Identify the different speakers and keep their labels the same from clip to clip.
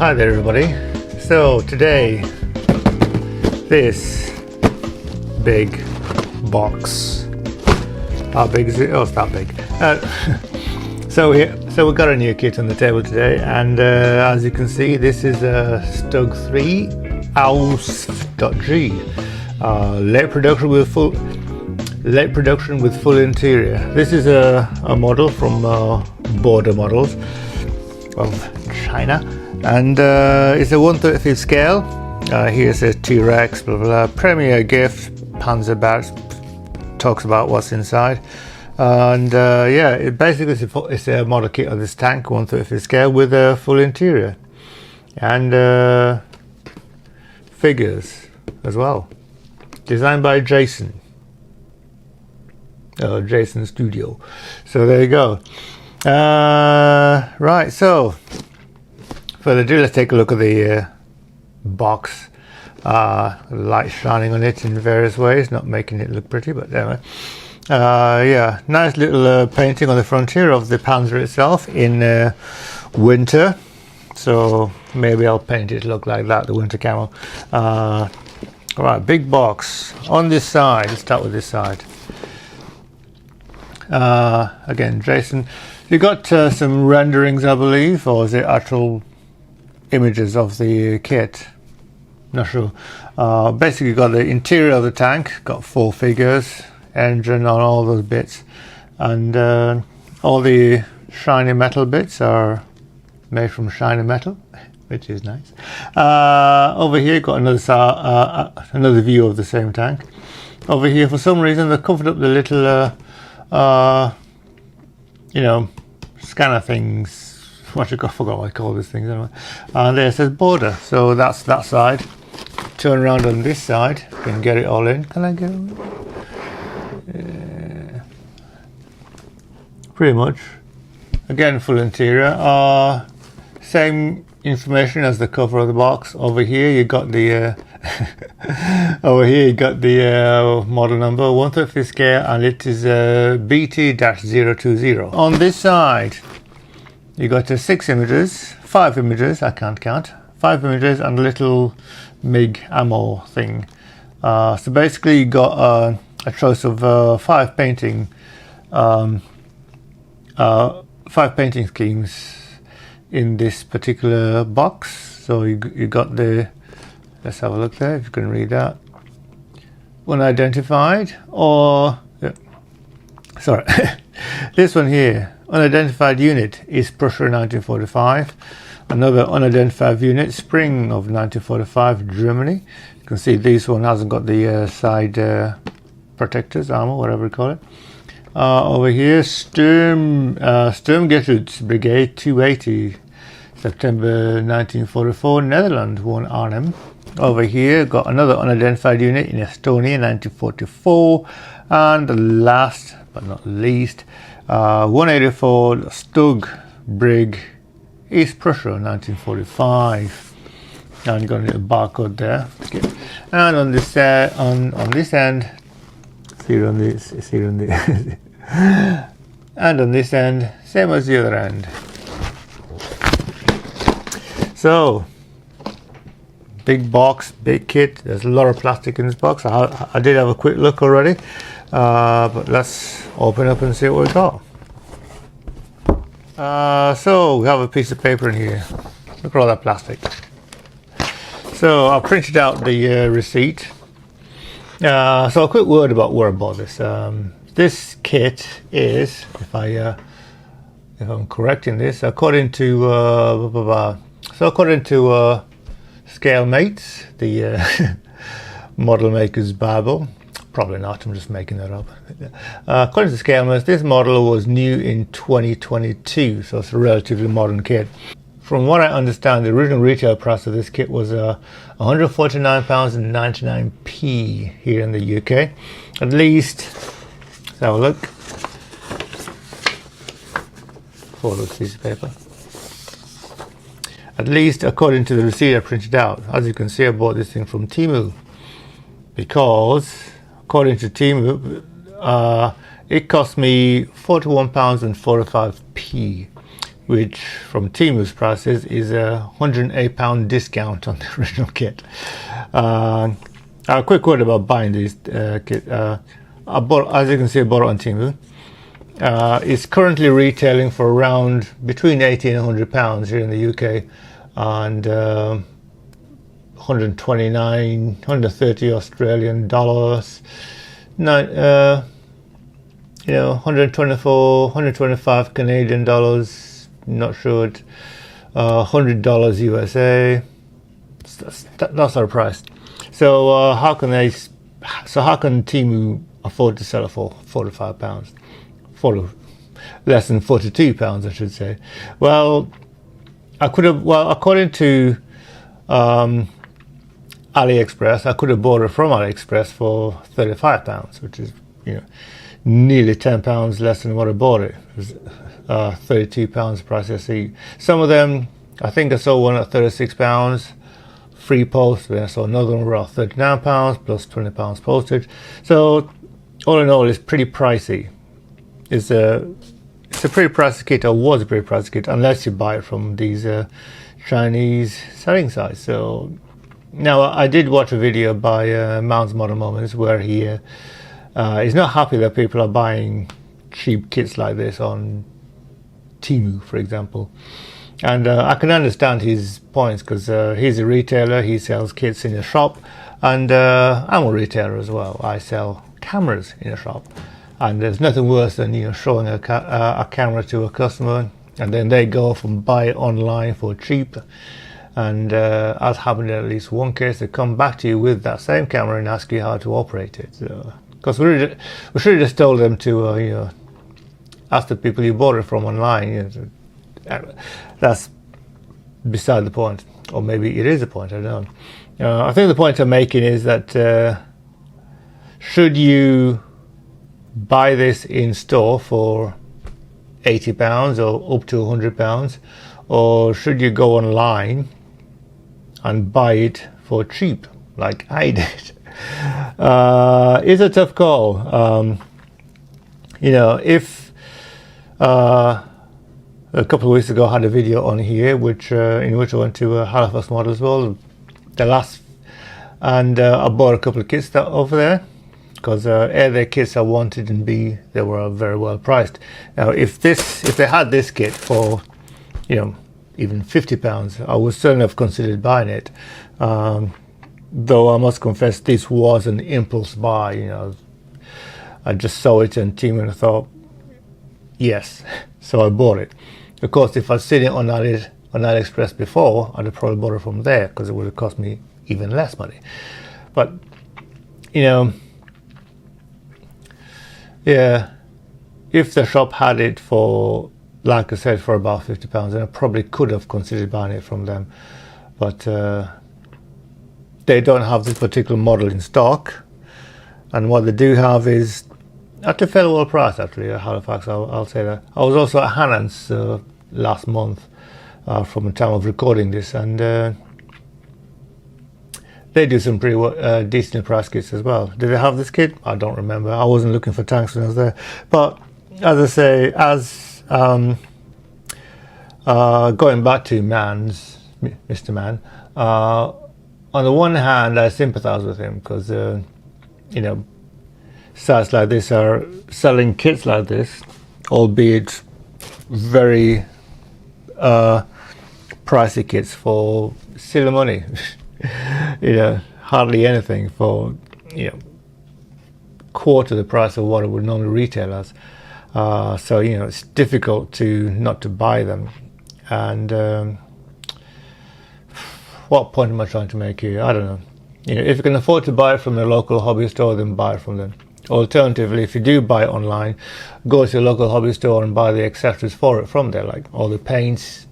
Speaker 1: Hi there everybody. So today, this big box, how big is it? Oh, it's that big. So we've got a new kit on the table today, and as you can see, this is a Stug 3 Ausf.G, late production with full interior. This is a model from Border Models of China, and it's a 1/35 scale. Here says T-Rex, blah, blah, blah. Premier gift, Panzer batch, talks about what's inside. And yeah, it basically it's a model kit of this tank, 1/35 scale, with a full interior and figures as well. Designed by Jason Studio. So there you go. Right, so further ado, let's take a look at the box. Light shining on it in various ways, not making it look pretty, but anyway. Yeah, nice little painting on the frontier of the Panzer itself in winter. So maybe I'll paint it to look like that, the winter camo. Alright, big box. On this side, let's start with this side. Again, Jason, you got some renderings, I believe, or is it actual images of the kit? Not sure. Basically, you got the interior of the tank, got 4 figures, engine on all those bits, and all the shiny metal bits are made from shiny metal, which is nice. Over here, got another view of the same tank. Over here, for some reason, they covered up the little you know, scanner things. I forgot what I call these things anyway. And there it says border, so that's that side. Turn around on this side, you can get it all in. Can I get it in? Pretty much. Again, full interior. Same information as the cover of the box. Over here you got the model number, 1/35 scale, and it is BT-020. On this side you got 5 images, I can't count, 5 images and a little MiG ammo thing. So basically you got a choice of 5 painting schemes in this particular box. So you got the, let's have a look there if you can read that. Unidentified, or sorry, this one here, unidentified unit is Prussia 1945. Another unidentified unit, spring of 1945, Germany. You can see this one hasn't got the side protectors, armor, whatever you call it. Over here, Sturmgeschütz Brigade 280, September 1944, Netherlands, 1 Arnhem. Over here, got another unidentified unit in Estonia, 1944. And the last but not least, 184 Stug Brig, East Prussia, 1945. And you got a little barcode there. And on this end, see on this, and on this end, same as the other end. So, big box, big kit. There's a lot of plastic in this box. I did have a quick look already, but let's open up and see what we got. So we have a piece of paper in here. Look at all that plastic. So I printed out the receipt. So a quick word about where I bought this. This kit is, if I'm correct in this, according to Scale Mates, the model maker's Bible. Probably not, I'm just making that up. According to Scale Mates, this model was new in 2022, so it's a relatively modern kit. From what I understand, the original retail price of this kit was £149.99 here in the UK. At least, let's have a look. For this piece of paper. At least according to the receipt I printed out. As you can see, I bought this thing from Temu, because according to Temu, it cost me £41.45 which from Temu's prices is a £108 discount on the original kit. A quick word about buying these kit. I bought, as you can see, I bought it on Temu. It's currently retailing for around between £80 and £100 here in the UK, and 129, 130 Australian dollars. 124, 125 Canadian dollars. Not sure. $100 USA. That's our price. So how can Temu afford to sell it for £45? Less than £42, I should say. Well, according to AliExpress, I could have bought it from AliExpress for £35, which is, nearly £10 less than what I bought it. It was £32 price I see. Some of them, I think I saw one at £36, free post. Then I saw another one around £39 plus £20 postage. So all in all, it's pretty pricey. It's a pretty pricey kit, or was a pretty pricey kit, unless you buy it from these Chinese selling sites. So now I did watch a video by Mounds Modern Moments where he's not happy that people are buying cheap kits like this on Temu, for example. And I can understand his points, because he's a retailer, he sells kits in a shop, and I'm a retailer as well. I sell cameras in a shop, and there's nothing worse than showing a camera to a customer and then they go off and buy it online for cheap. And as happened in at least one case, they come back to you with that same camera and ask you how to operate it. Because we should have just told them to ask the people you bought it from online. That's beside the point, or maybe it is a point, I don't know. I think the point I'm making is that should you buy this in store for £80 or up to £100, or should you go online and buy it for cheap like I did? It's a tough call. If a couple of weeks ago I had a video on here in which I went to Halifax Model as well, and I bought a couple of kits over there, because A, they're kits I wanted, and B, they were very well priced. Now if they had this kit for even £50, I would certainly have considered buying it, though I must confess this was an impulse buy. I just saw it on Temu and I thought yes, so I bought it. Of course, if I'd seen it on AliExpress before, I'd have probably bought it from there, because it would have cost me even less money. But yeah, if the shop had it for, like I said, for about £50, then I probably could have considered buying it from them. But they don't have this particular model in stock, and what they do have is at a fairly well price, actually, at Halifax. I'll say that. I was also at Hannan's last month from the time of recording this, and they do some pretty decent price kits as well. Did they have this kit? I don't remember. I wasn't looking for tanks when I was there. But as I say, going back to Mr. Mann, on the one hand, I sympathise with him, because sites like this are selling kits like this, albeit very pricey kits for silly money. Hardly anything for quarter the price of what it would normally retail as. So it's difficult not to buy them. And what point am I trying to make here? I don't know. If you can afford to buy it from a local hobby store, then buy it from them. Alternatively, if you do buy it online, go to your local hobby store and buy the accessories for it from there, like all the paints.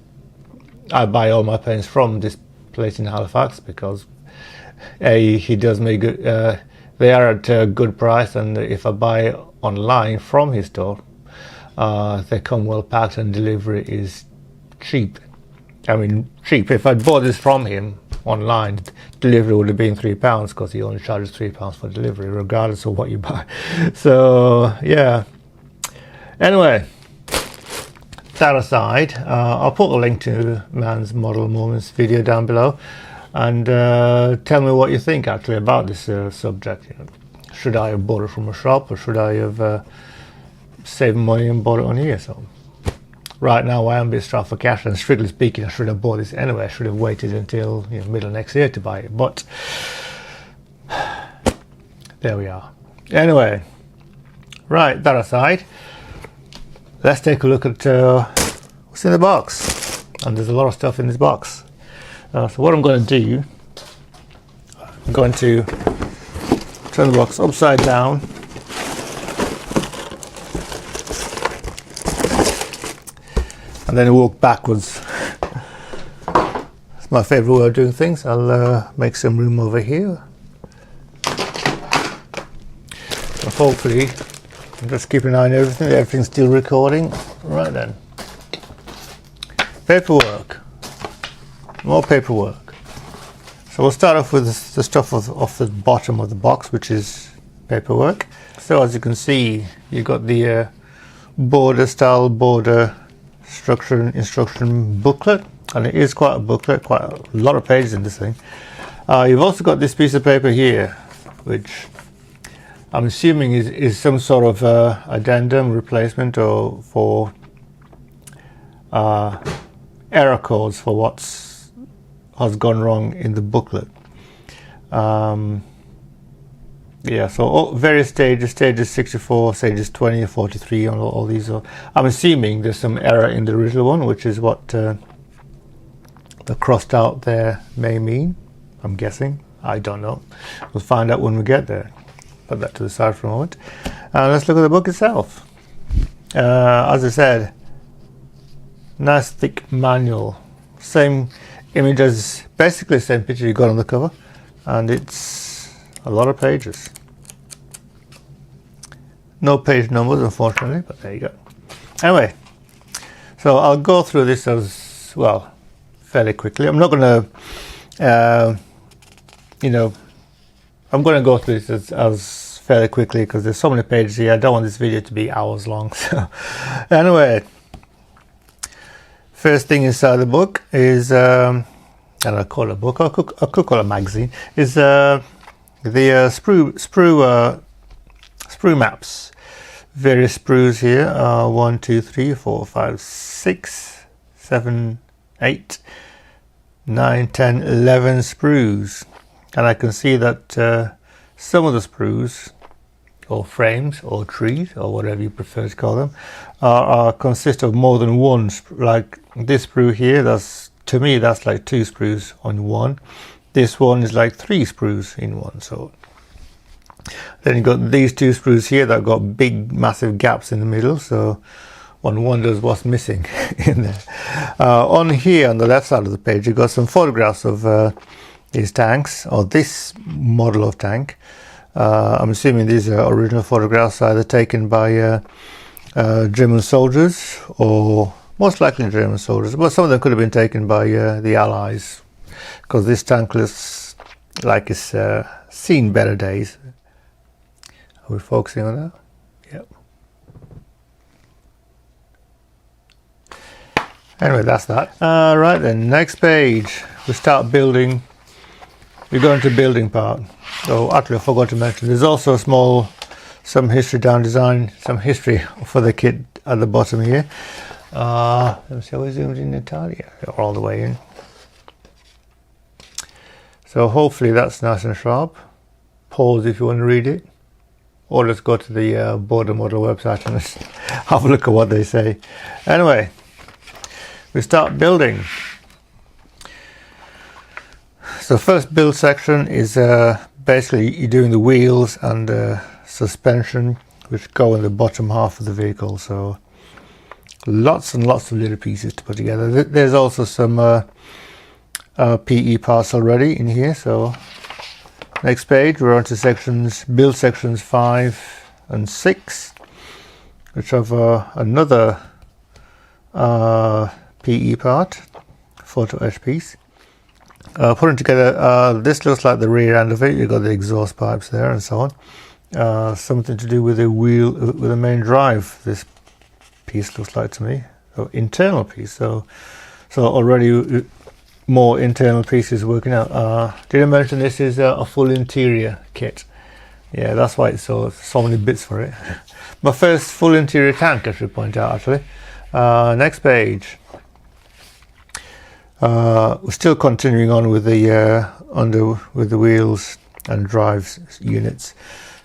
Speaker 1: I buy all my paints from this place in Halifax, because he does me good. They are at a good price, and if I buy online from his store, they come well packed and delivery is cheap. I mean, cheap. If I'd bought this from him online, delivery would have been £3, because he only charges £3 for delivery, regardless of what you buy. So yeah. Anyway, that aside, I'll put a link to Man's Model Moments video down below, and tell me what you think actually about this subject. You know, should I have bought it from a shop, or should I have saved money and bought it on here? So right now I am a bit strapped for cash, and strictly speaking I should have bought this anyway. I should have waited until, you know, middle of next year to buy it, but there we are. Anyway, right, that aside, let's take a look at what's in the box. And there's a lot of stuff in this box. So what I'm going to do, I'm going to turn the box upside down, and then walk backwards. It's my favourite way of doing things. I'll make some room over here. So hopefully, just keep an eye on everything. Everything's still recording. Right then. Paperwork. More paperwork. So we'll start off with the stuff off the bottom of the box, which is paperwork. So as you can see, you've got the border style border structure and instruction booklet, and it is quite a booklet, quite a lot of pages in this thing. You've also got this piece of paper here, which I'm assuming is some sort of addendum, replacement, or for error codes for what's has gone wrong in the booklet. Yeah, so various stages 64, stages 20, 43, and all these are. I'm assuming there's some error in the original one, which is what the crossed out there may mean. I'm guessing. I don't know. We'll find out when we get there. Put that to the side for a moment. Let's look at the book itself. As I said, nice thick manual. Same image as, basically the same picture you got on the cover, and it's a lot of pages. No page numbers, unfortunately, but there you go. Anyway, so I'll go through this as well fairly quickly. I'm not going to, you know, I'm going to go through this as fairly quickly because there's so many pages here. I don't want this video to be hours long. So anyway, first thing inside the book is, and I call it a book, I could call it a magazine, is the sprue maps. Various sprues here, 1, 2, 3, 4, 5, 6, 7, 8, 9, 10, 11 sprues. And I can see that some of the sprues, or frames, or trees, or whatever you prefer to call them, consist of more than one. Like this sprue here, that's, to me, that's like 2 sprues on one. This one is like 3 sprues in one. So then you've got these 2 sprues here that have got big, massive gaps in the middle. So one wonders what's missing in there. On here, on the left side of the page, you've got some photographs of these tanks, or this model of tank. I'm assuming these are original photographs, either taken by German soldiers, or most likely German soldiers, but some of them could have been taken by the Allies, because this tank looks like it's seen better days. Are we focusing on that? Yep. Anyway, that's that. Right then, next page, we start building. We go into building part. So actually I forgot to mention, there's also some history down design, some history for the kit at the bottom here. Let me see how we zoomed in entirely, all the way in. So hopefully that's nice and sharp. Pause if you want to read it, or let's go to the border model website and let's have a look at what they say. Anyway, we start building. So first build section is basically you're doing the wheels and suspension, which go in the bottom half of the vehicle. So lots and lots of little pieces to put together. There's also some PE parts already in here. So next page, we're on to sections, build sections 5 and 6, which have another PE part, photo-etch piece. Putting together, this looks like the rear end of it. You've got the exhaust pipes there and so on. Something to do with the wheel, with the main drive, this piece looks like to me. internal piece. So already more internal pieces working out. Did I mention this is a full interior kit? Yeah, that's why it's so many bits for it. My first full interior tank, I should point out, actually. Next page. We're still continuing on with the with the wheels and drives units.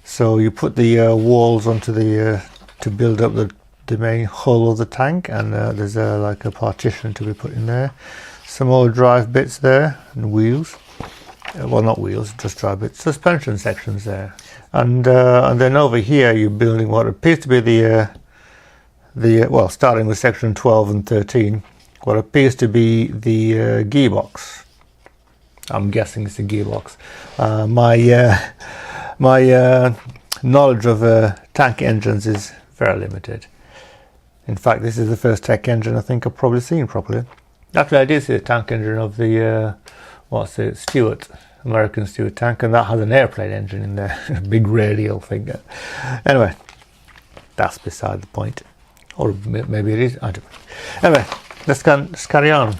Speaker 1: So you put the walls onto the to build up the main hull of the tank, and there's like a partition to be put in there. Some more drive bits there and wheels. Well, not wheels, just drive bits. Suspension sections there, and then over here you're building what appears to be the well, starting with section 12 and 13. What appears to be the gearbox. I'm guessing it's a gearbox. My knowledge of tank engines is very limited. In fact, this is the first tank engine I think I've probably seen properly. Actually, I did see the tank engine of the what's it, Stuart, American Stuart tank, and that has an airplane engine in there, a big radial thing. Anyway, that's beside the point, or maybe it is. I don't know. Anyway. Let's carry on.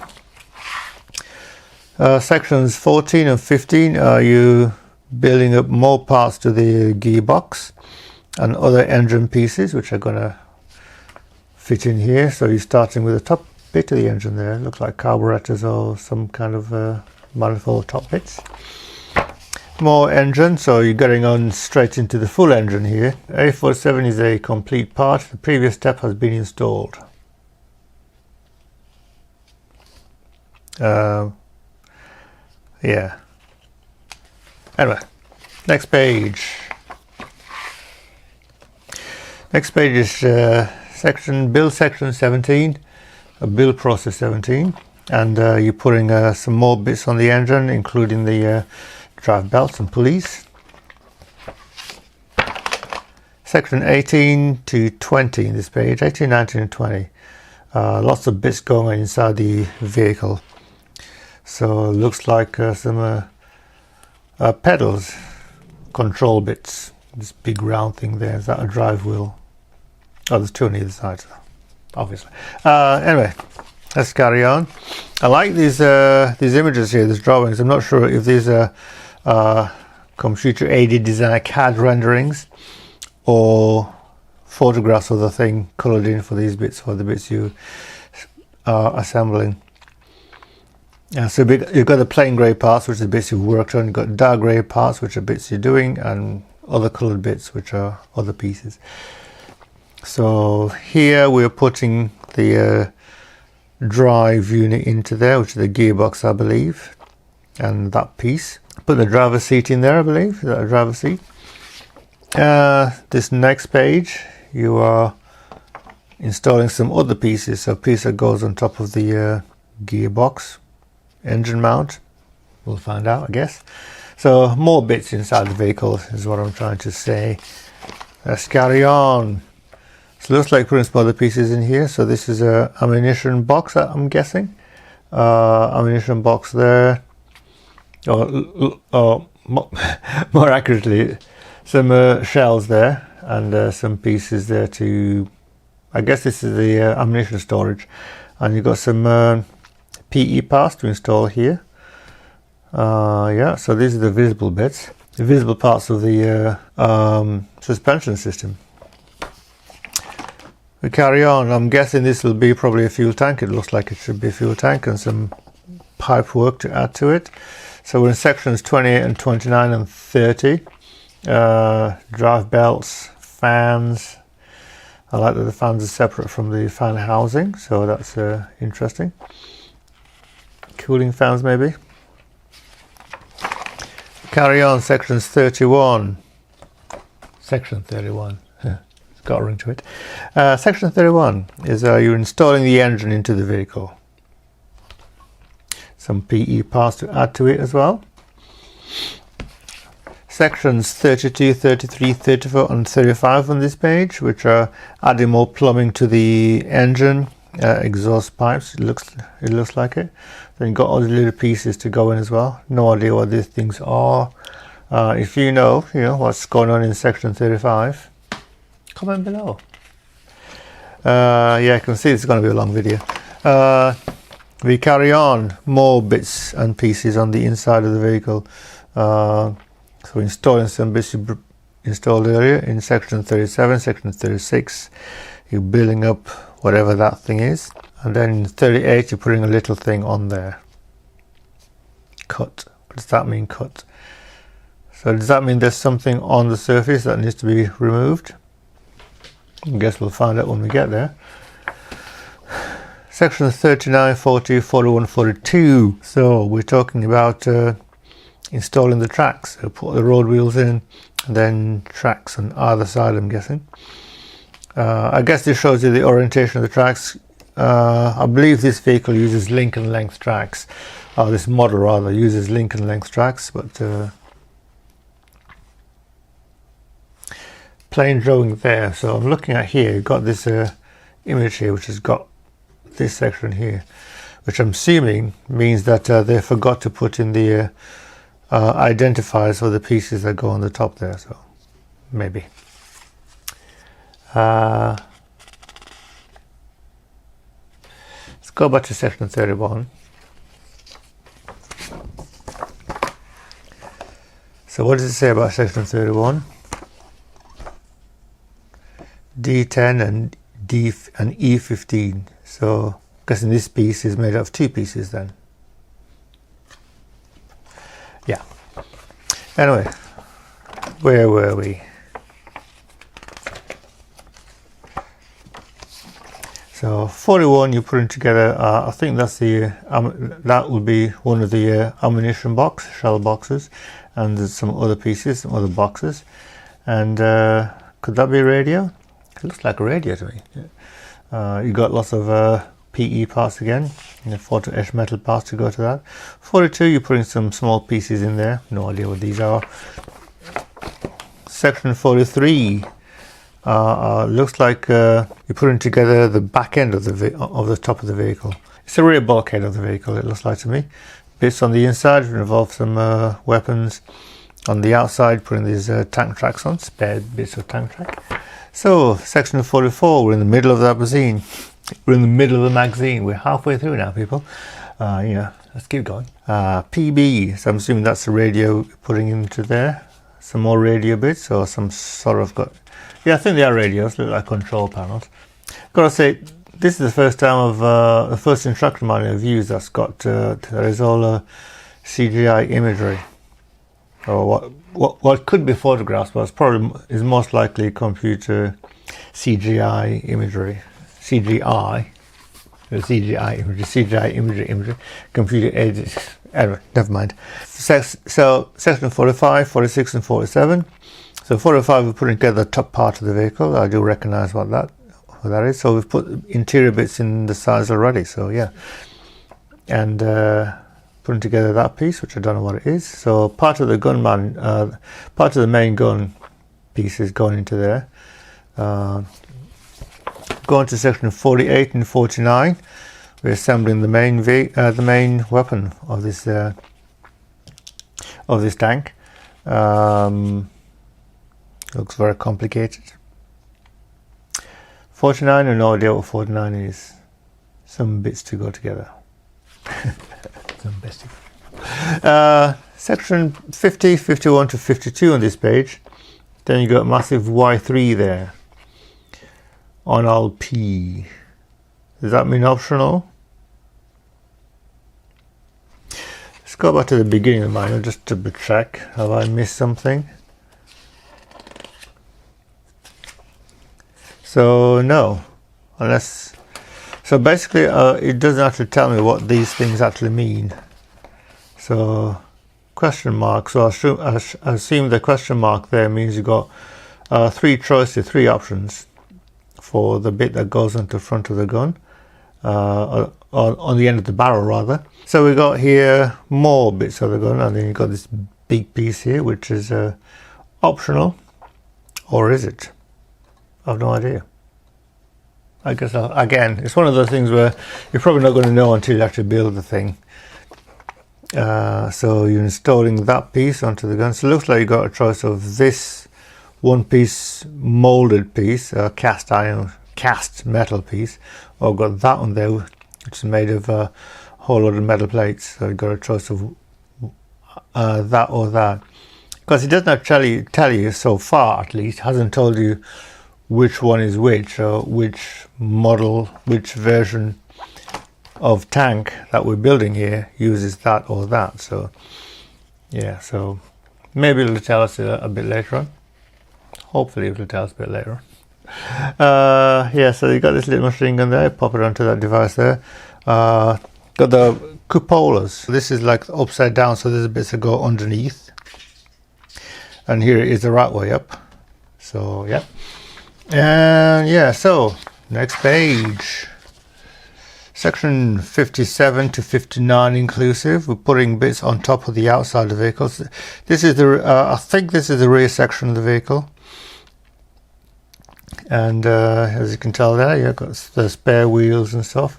Speaker 1: Sections 14 and 15 are you building up more parts to the gearbox and other engine pieces which are going to fit in here. So you're starting with the top bit of the engine there. Looks like carburetors or some kind of manifold top bits. More engine, so you're getting on straight into the full engine here. A47 is a complete part. The previous step has been installed. Yeah. Anyway, next page. Next page is build section 17, build process 17, and you're putting some more bits on the engine, including the drive belts and pulleys. Section 18 to 20 in this page, 18, 19 and 20. Lots of bits going on inside the vehicle. So it looks like some pedals, control bits. This big round thing there, is that a drive wheel? Oh, there's two on either side, obviously. Anyway, let's carry on. I like these images here, these drawings. I'm not sure if these are computer aided design CAD renderings or photographs of the thing colored in for these bits, or the bits you are assembling. So you've got the plain grey parts, which are the bits you've worked on. You've got dark grey parts, which are bits you're doing, and other coloured bits, which are other pieces. So here we're putting the drive unit into there, which is the gearbox, I believe, and that piece. Put the driver's seat in there, I believe. Is that a driver's seat? This next page, you are installing some other pieces. So a piece that goes on top of the gearbox. Engine mount, we'll find out, I guess. So more bits inside the vehicle is what I'm trying to say. Let's carry on. So it looks like putting some other pieces in here. So this is a ammunition box, I'm guessing. Ammunition box there, or more accurately, some shells there, and some pieces there to, I guess this is the ammunition storage, and you've got some PE parts to install here. Yeah, so these are the visible bits, the visible parts of the suspension system. We carry on. I'm guessing this will be probably a fuel tank. It looks like it should be a fuel tank, and some pipe work to add to it. So we're in sections 28 and 29 and 30. Drive belts, fans. I like that the fans are separate from the fan housing, so that's interesting. Cooling fans maybe. Carry on, sections 31. Section 31. It's got a ring to it. Section 31 is you're installing the engine into the vehicle. Some PE parts to add to it as well. Sections 32, 33, 34 and 35 on this page, which are adding more plumbing to the engine, exhaust pipes. It looks like it. Then you've got all the little pieces to go in as well. No idea what these things are. If you know what's going on in section 35, comment below. Yeah, I can see it's going to be a long video. We carry on, more bits and pieces on the inside of the vehicle. So installing some bits you installed earlier in section 37, section 36. You're building up whatever that thing is. And then in 38 you're putting a little thing on there. Cut. What does that mean, cut? So does that mean there's something on the surface that needs to be removed? I guess we'll find out when we get there. Section 39, 40, 41, 42. So we're talking about installing the tracks. So put the road wheels in, and then tracks on either side, I'm guessing. I guess this shows you the orientation of the tracks. I believe this vehicle uses Lincoln length tracks. This model rather uses Lincoln length tracks, but plain drawing there. So I'm looking at here, you've got this image here which has got this section here, which I'm assuming means that they forgot to put in the identifiers for the pieces that go on the top there, so maybe. Let's go back to section 31. So what does it say about section 31? D10 and D and E15. So I'm guessing this piece is made of two pieces then. Yeah. Anyway, where were we? So 41 you're putting together, I think that's the that will be one of the ammunition box, shell boxes, and there's some other pieces, some other boxes. And could that be a radio? It looks like a radio to me. Yeah. You got lots of PE parts again, photo-etch metal parts to go to that. 42 you're putting some small pieces in there, no idea what these are. Section 43 looks like you're putting together the back end of the top of the vehicle. It's the rear bulkhead of the vehicle, it looks like to me. Bits on the inside involve some weapons. On the outside, putting these tank tracks on, spare bits of tank track. So, section 44, we're in the middle of that magazine. We're in the middle of the magazine. We're halfway through now, people. Yeah, let's keep going. PB, so I'm assuming that's the radio putting into there. Some more radio bits, or some sort of got... Yeah, I think they are radios, look like control panels. Gotta say, this is the first time of the first instruction manual I've used that's got, there is all CGI imagery. Or what could be photographs, but it's probably is most likely computer CGI imagery. CGI imagery, computer aided. Anyway, never mind. So section 45, 46 and 47. So 45 we're putting together the top part of the vehicle. I do recognise what that is. So we've put interior bits in the sides already, so yeah. And putting together that piece, which I don't know what it is. So part of the gunman, part of the main gun piece is going into there. Going to section 48 and 49, we're assembling the main weapon of this tank. Looks very complicated. 49, I have no idea what 49 is. Some bits to go together. Section 50, 51 to 52 on this page. Then you got massive Y3 there. On all P. Does that mean optional? Let's go back to the beginning of the manual just to check. Have I missed something? So no, unless. So basically, it doesn't actually tell me what these things actually mean. So question mark. So I assume the question mark there means you've got three choices, three options for the bit that goes into the front of the gun, on the end of the barrel rather. So we got here more bits of the gun, and then you've got this big piece here, which is optional, or is it? I've no idea. I guess again, it's one of those things where you're probably not going to know until you actually build the thing. So you're installing that piece onto the gun. So it looks like you got a choice of this one piece molded piece, cast iron cast metal piece, or got that one there, which is made of a whole lot of metal plates. So you've got a choice of that or that, because it does not tell you so far, at least hasn't told you which one is which, or which model, which version of tank that we're building here uses that or that. So yeah, so maybe it'll tell us a bit later on. Hopefully it'll tell us a bit later on. Yeah, so you got this little machine gun there, pop it onto that device there. Got the cupolas. This is like upside down, so there's a bit to go underneath, and here it is the right way up. So yeah, and yeah, so next page, section 57 to 59 inclusive. We're putting bits on top of the outside of the vehicle. This is the I think this is the rear section of the vehicle, and as you can tell there, you've got the spare wheels and stuff.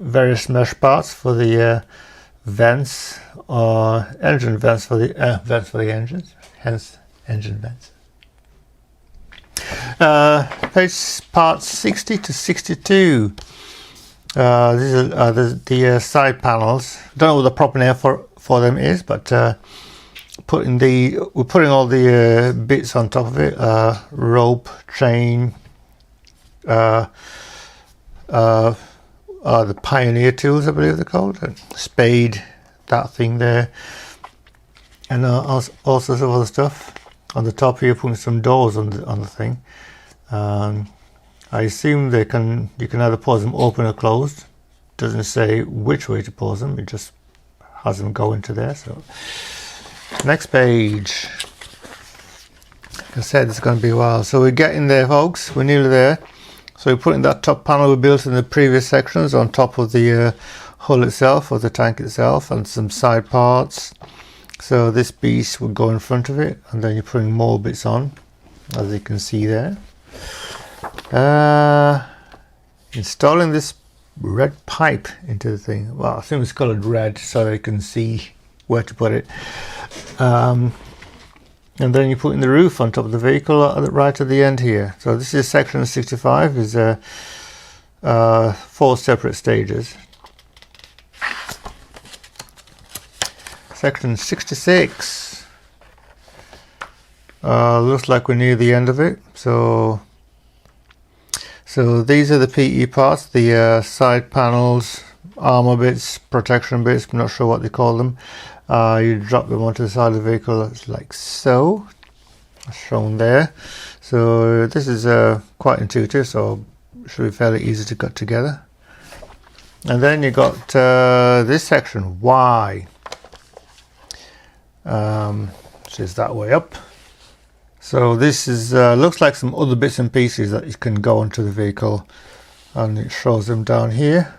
Speaker 1: Various mesh parts for the vents, or engine vents for the engines, hence engine vents. Page parts 60 to 62. These are the side panels. Don't know what the proper name for them is, but we're putting all the bits on top of it. Rope, chain, the Pioneer tools, I believe they're called. Spade, that thing there, and all sorts of other stuff. On the top here, putting some doors on the thing. I assume you can either pause them open or closed. Doesn't say which way to pause them, it just has them go into there. So next page. Like I said, it's going to be a while. So we're getting there, folks. We're nearly there. So we're putting that top panel we built in the previous sections on top of the hull itself, or the tank itself, and some side parts. So this piece would go in front of it, and then you're putting more bits on, as you can see there. Installing this red pipe into the thing. Well, I think it's coloured red so you can see where to put it. And then you put in the roof on top of the vehicle right at the end here. So this is section 65, is 4 separate stages. Section 66. Looks like we're near the end of it. So these are the PE parts, the side panels, armor bits, protection bits, I'm not sure what they call them. You drop them onto the side of the vehicle like so, shown there. So this is quite intuitive, so should be fairly easy to cut together. And then you got this section, Y, which is that way up. So this is looks like some other bits and pieces that you can go onto the vehicle, and it shows them down here,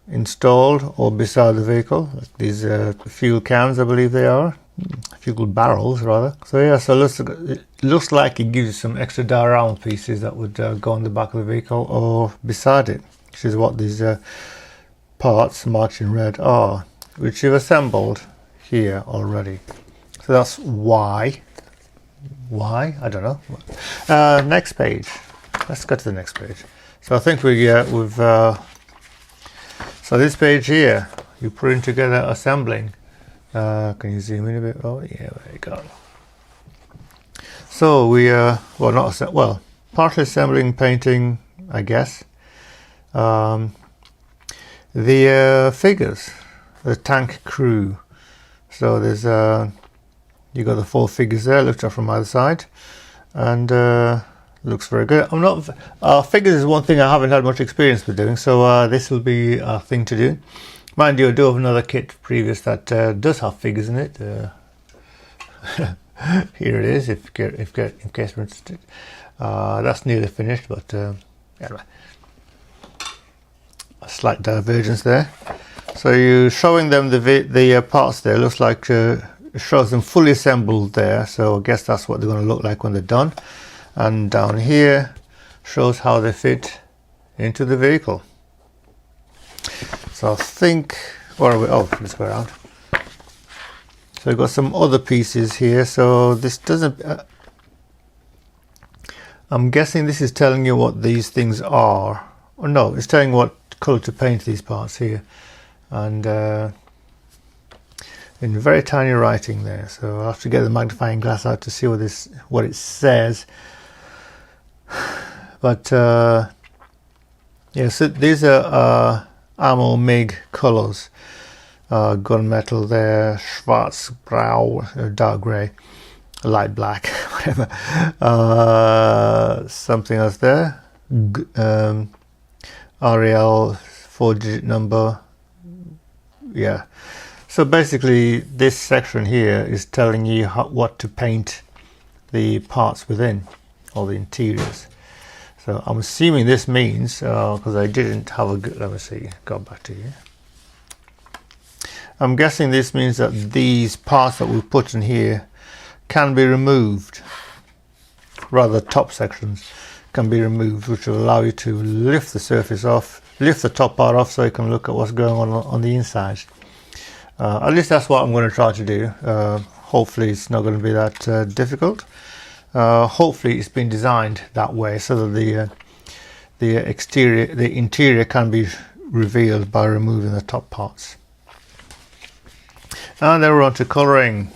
Speaker 1: installed or beside the vehicle. These fuel cans, I believe they are, fuel barrels rather. So yeah, so it looks like it gives you some extra diorama pieces that would go on the back of the vehicle or beside it, which is what these parts marked in red are, which you've assembled here already. So that's Y. Why? I don't know. Next page. Let's go to the next page. So I think we've so this page here, you're putting together assembling. Can you zoom in a bit? Oh yeah, there you go. So we partially assembling, painting, I guess. The figures, the tank crew. So there's you got the 4 figures there, looked at from either side, and looks very good. Figures is one thing I haven't had much experience with doing, so this will be a thing to do. Mind you, I do have another kit previous that does have figures in it. Here it is, in case you're interested. That's nearly finished, but anyway, a slight divergence there. So you're showing them the parts there. Looks like shows them fully assembled there, so I guess that's what they're going to look like when they're done. And down here shows how they fit into the vehicle. So I think, where are we? Oh, this way around. So we've got some other pieces here. So this doesn't I'm guessing this is telling you what these things are. Oh no, it's telling what colour to paint these parts here. And in very tiny writing there, so I'll have to get the magnifying glass out to see what it says. But yeah, so these are ammo MiG colours. Gunmetal there, Schwarz-Grau, dark grey, light black, whatever. Something else there. REL 4-digit number. Yeah. So basically, this section here is telling you what to paint the parts within, or the interiors. So I'm assuming this means, because I didn't have a good, let me see, go back to you. I'm guessing this means that these parts that we put in here can be removed, rather top sections can be removed, which will allow you to lift the surface off, lift the top part off, so you can look at what's going on the inside. At least that's what I'm going to try to do. Hopefully it's not going to be that difficult. Hopefully it's been designed that way so that the interior can be revealed by removing the top parts. And then we're on to colouring.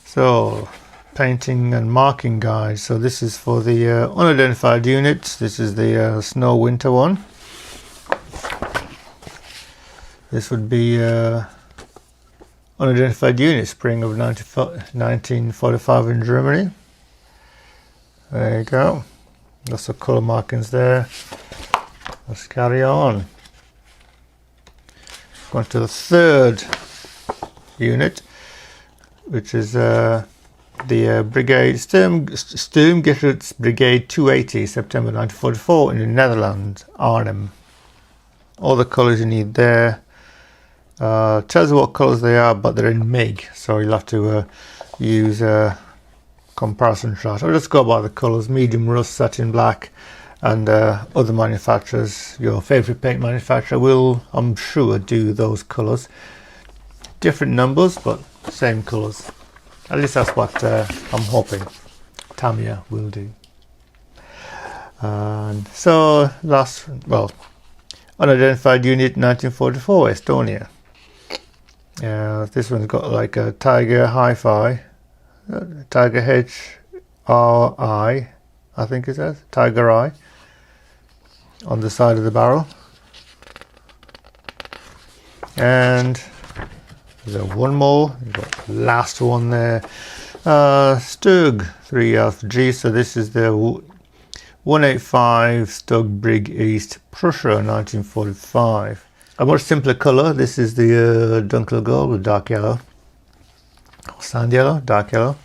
Speaker 1: So, painting and marking guide. So this is for the unidentified units. This is the snow winter one. This would be unidentified unit, spring of 1945 in Germany. There you go. Lots of colour markings there. Let's carry on. Going to the third unit, which is the Brigade Sturmgeschütz Brigade 280, September 1944 in the Netherlands, Arnhem. All the colours you need there. Tells you what colours they are, but they're in MiG, so you'll have to use a comparison chart. I'll just go by the colours: medium rust, satin black, and other manufacturers. Your favourite paint manufacturer will, I'm sure, do those colours. Different numbers, but same colours. At least that's what I'm hoping Tamiya will do. And so unidentified unit 1944, Estonia. This one's got like a Tiger Hi-Fi, Tiger HRI, I think it says, Tiger Eye, on the side of the barrel. And there's one more, the last one there, Stug 3 Ausf.G. So this is the 185 Stug Brig East, Prussia, 1945. A much simpler colour. This is the Dunkel Gold with dark yellow, sand yellow, dark yellow.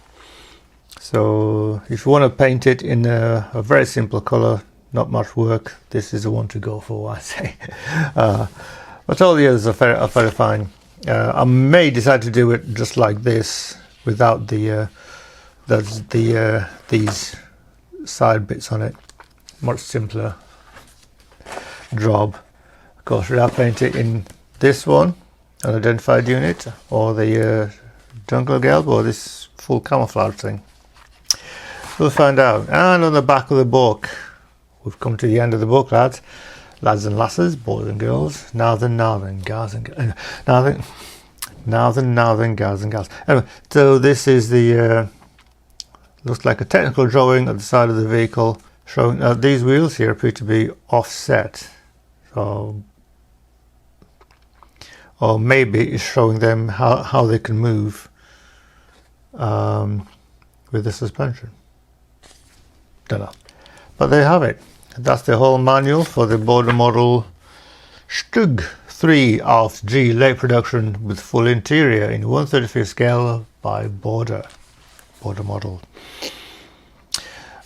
Speaker 1: So if you want to paint it in a very simple colour, not much work, this is the one to go for, I say. But all the others are very fine. I may decide to do it just like this, without these side bits on it. Much simpler job. Of course, should I paint it in this one, unidentified unit, or the Jungle Gelb, or this full camouflage thing? We'll find out. And on the back of the book, we've come to the end of the book, lads and lasses, boys and girls, northern guys and northern guys and gals. Anyway, so this is the looks like a technical drawing at the side of the vehicle, showing these wheels here appear to be offset. So, or maybe it's showing them how they can move with the suspension. Don't know. But there you have it. That's the whole manual for the border model Stug 3 Ausf.G late production with full interior in 1/35 scale by border model.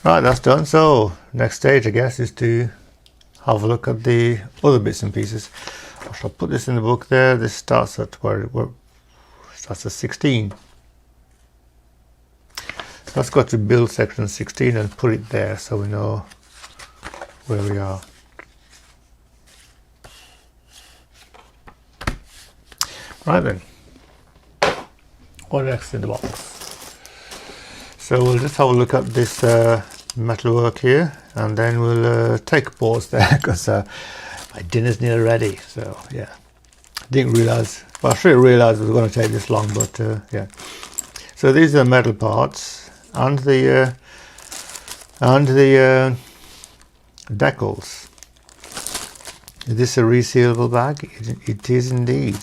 Speaker 1: Right, that's done. So next stage, I guess, is to have a look at the other bits and pieces. I shall put this in the book there. This starts at starts at 16. So let's go to build section 16 and put it there so we know where we are. Right then, what next in the box? So we'll just have a look at this metalwork here, and then we'll take a pause there because my dinner's nearly ready. So yeah, didn't realise, well, I should have realised it was going to take this long, but yeah. So these are the metal parts and the decals. Is this a resealable bag? It is indeed.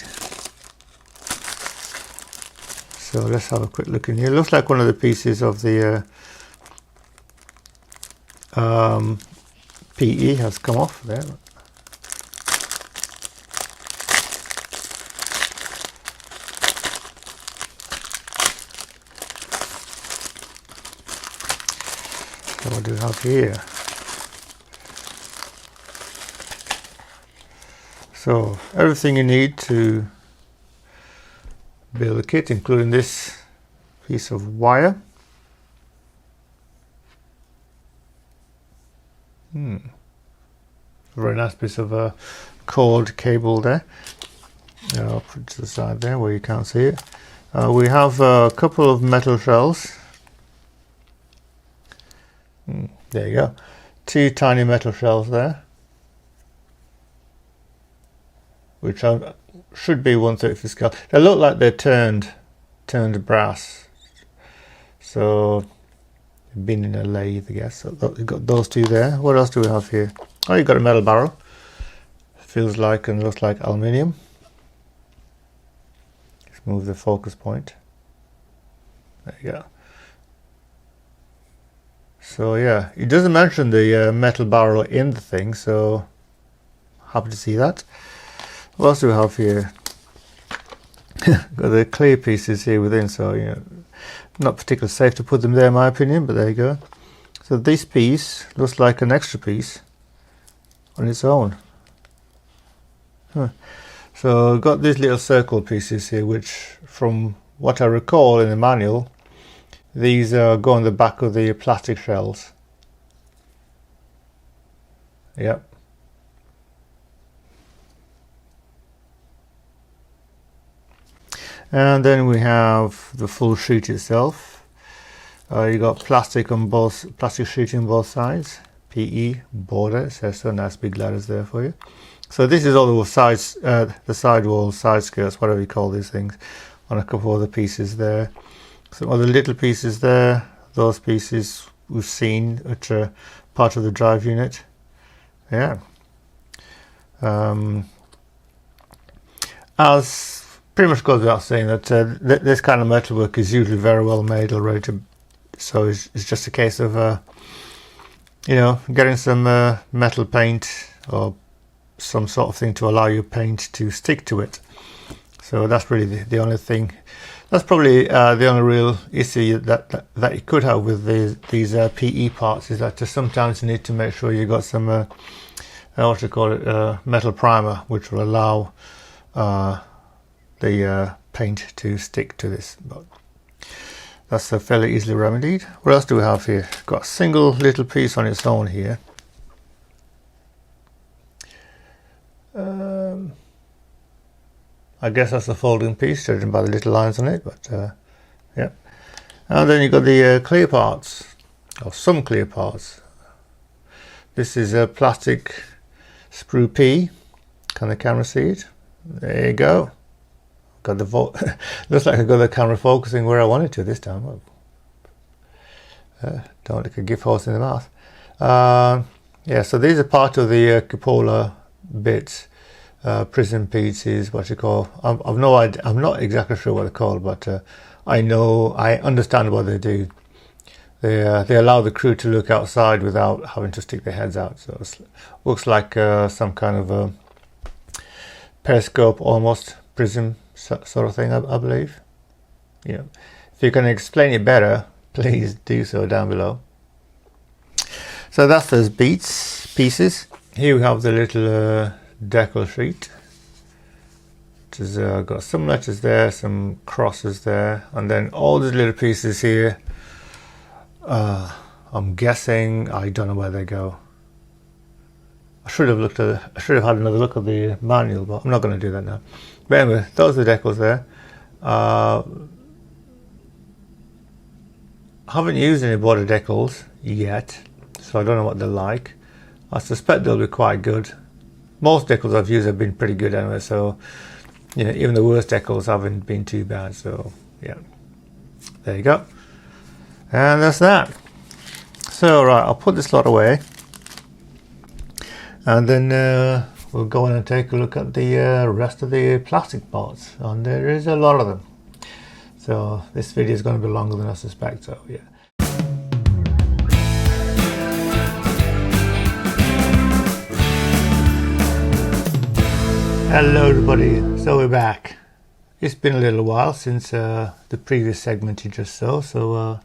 Speaker 1: So let's have a quick look in here. It looks like one of the pieces of the PE has come off there. So what do we have here? So everything you need to build a kit, including this piece of wire. Very nice piece of cord cable there. I'll put it to the side there where you can't see it. We have a couple of metal shells. There you go. 2 tiny metal shells there, which should be 1/35 scale. They look like they're turned brass, so been in a lathe, I guess. So you've got those 2 there. What else do we have here? Oh, you've got a metal barrel. Feels like and looks like aluminium. Let's move the focus point. There you go. So yeah, it doesn't mention the metal barrel in the thing, so happy to see that. What else do we have here? Got the clear pieces here within, so you know, not particularly safe to put them there in my opinion, but there you go. So this piece looks like an extra piece on its own. So I've got these little circle pieces here, which from what I recall in the manual, these go on the back of the plastic shells. Yep. And then we have the full sheet itself. You got plastic sheet on both sides. PE border, it says so, nice big letters there for you. So this is all the sides, the sidewall, side skirts, whatever you call these things, on a couple of the pieces there. Some other little pieces there. Those pieces we've seen, which are part of the drive unit. Yeah. As pretty much goes without saying that this kind of metalwork is usually very well made already. So it's just a case of you know, getting some metal paint or some sort of thing to allow your paint to stick to it. So that's really the only thing. That's probably the only real issue that you could have with these PE parts, is that sometimes you need to make sure you got some what do you call it, metal primer, which will allow the paint to stick to this. But that's fairly easily remedied. What else do we have here? Got a single little piece on its own here. I guess that's a folding piece, judging by the little lines on it, but yeah. And then you've got the clear parts, or some clear parts. This is a plastic sprue P. Can the camera see it? There you go. Got the looks like I got the camera focusing where I wanted to this time. Don't like a gift horse in the mouth. Yeah, so these are part of the cupola bits, prism pieces, what you call. I've no idea. I'm not exactly sure what they're called, but I understand what they do. They allow the crew to look outside without having to stick their heads out. So it looks like some kind of a periscope, almost prism sort of thing, I believe. Yeah. If you can explain it better, please do so down below. So that's those pieces. Here we have the little decal sheet, which has got some letters there, some crosses there, and then all these little pieces here. I'm guessing, I don't know where they go. I should have had another look at the manual, but I'm not going to do that now. But anyway, those are the decals there. I haven't used any border decals yet, so I don't know what they're like. I suspect they'll be quite good. Most decals I've used have been pretty good anyway, so you know, even the worst decals haven't been too bad. So yeah, there you go, and that's that. So right, I'll put this lot away, and then we'll go in and take a look at the rest of the plastic parts, and there is a lot of them. So this video is going to be longer than I suspect, so yeah. Hello everybody, so we're back. It's been a little while since the previous segment you just saw, so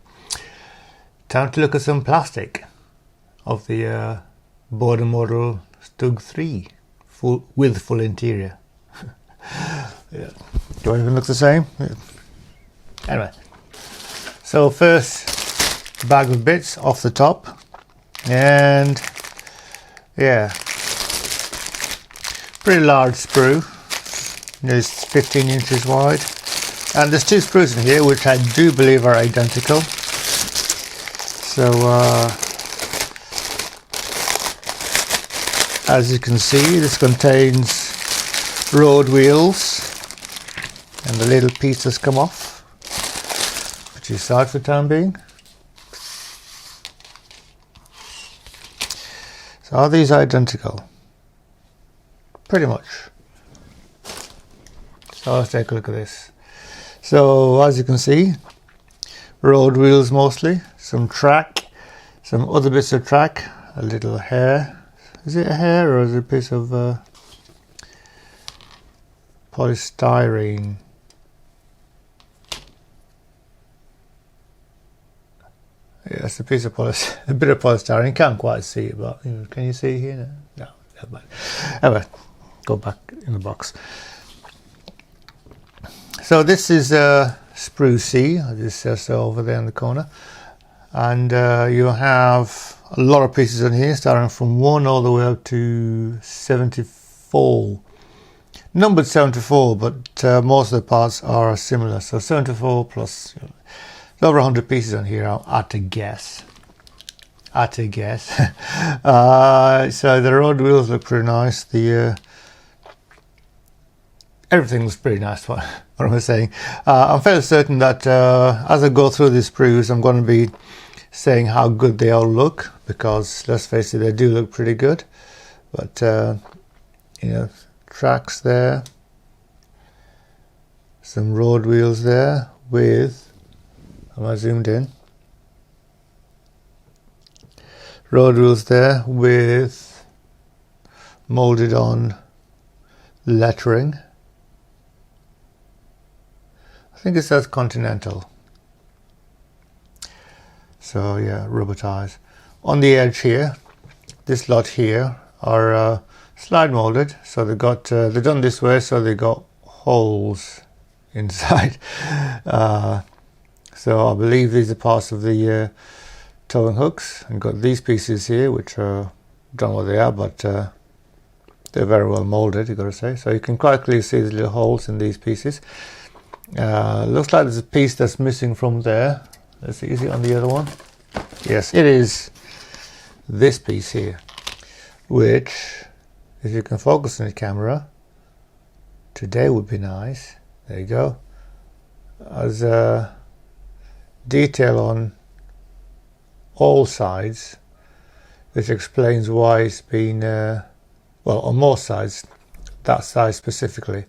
Speaker 1: time to look at some plastic of the border model Stug 3 with full interior. Yeah. Do I even look the same? Yeah. Anyway, so first bag of bits off the top, and yeah, pretty large sprue. It's 15 inches wide, and there's two sprues in here which I do believe are identical. So as you can see, this contains road wheels, and the little pieces come off. Put you aside for the time being. So are these identical? Pretty much. So let's take a look at this. So as you can see, road wheels mostly, some track, some other bits of track, a little hair. Is it a hair or is it a piece of polystyrene? Yeah, it's a piece of a bit of polystyrene. Can't quite see it, but you know, can you see it here? No, never mind. Anyway, go back in the box. So this is sprue C, as it says over there in the corner, and you have a lot of pieces in here, starting from 1 all the way up to 74. Numbered 74, but most of the parts are similar. So 74 plus, you know, over 100 pieces on here, at a guess. At a guess. So the road wheels look pretty nice. The everything looks pretty nice. What am I saying? I'm fairly certain that as I go through these sprues, I'm going to be saying how good they all look, because let's face it, they do look pretty good. But you know, tracks there, some road wheels there with, am I zoomed in? Road wheels there with molded on lettering. I think it says Continental. So yeah, rubber ties. On the edge here, this lot here are slide molded. So they got they're done this way, so they got holes inside. So I believe these are parts of the towing hooks, and got these pieces here which are, don't know what they are, but they're very well molded, you've got to say. So you can quite clearly see the little holes in these pieces. Looks like there's a piece that's missing from there. Let's see, is it on the other one? Yes, it is this piece here, which, if you can focus on the camera, today would be nice. There you go. As a detail on all sides, which explains why it's been, well, on most sides, that side specifically,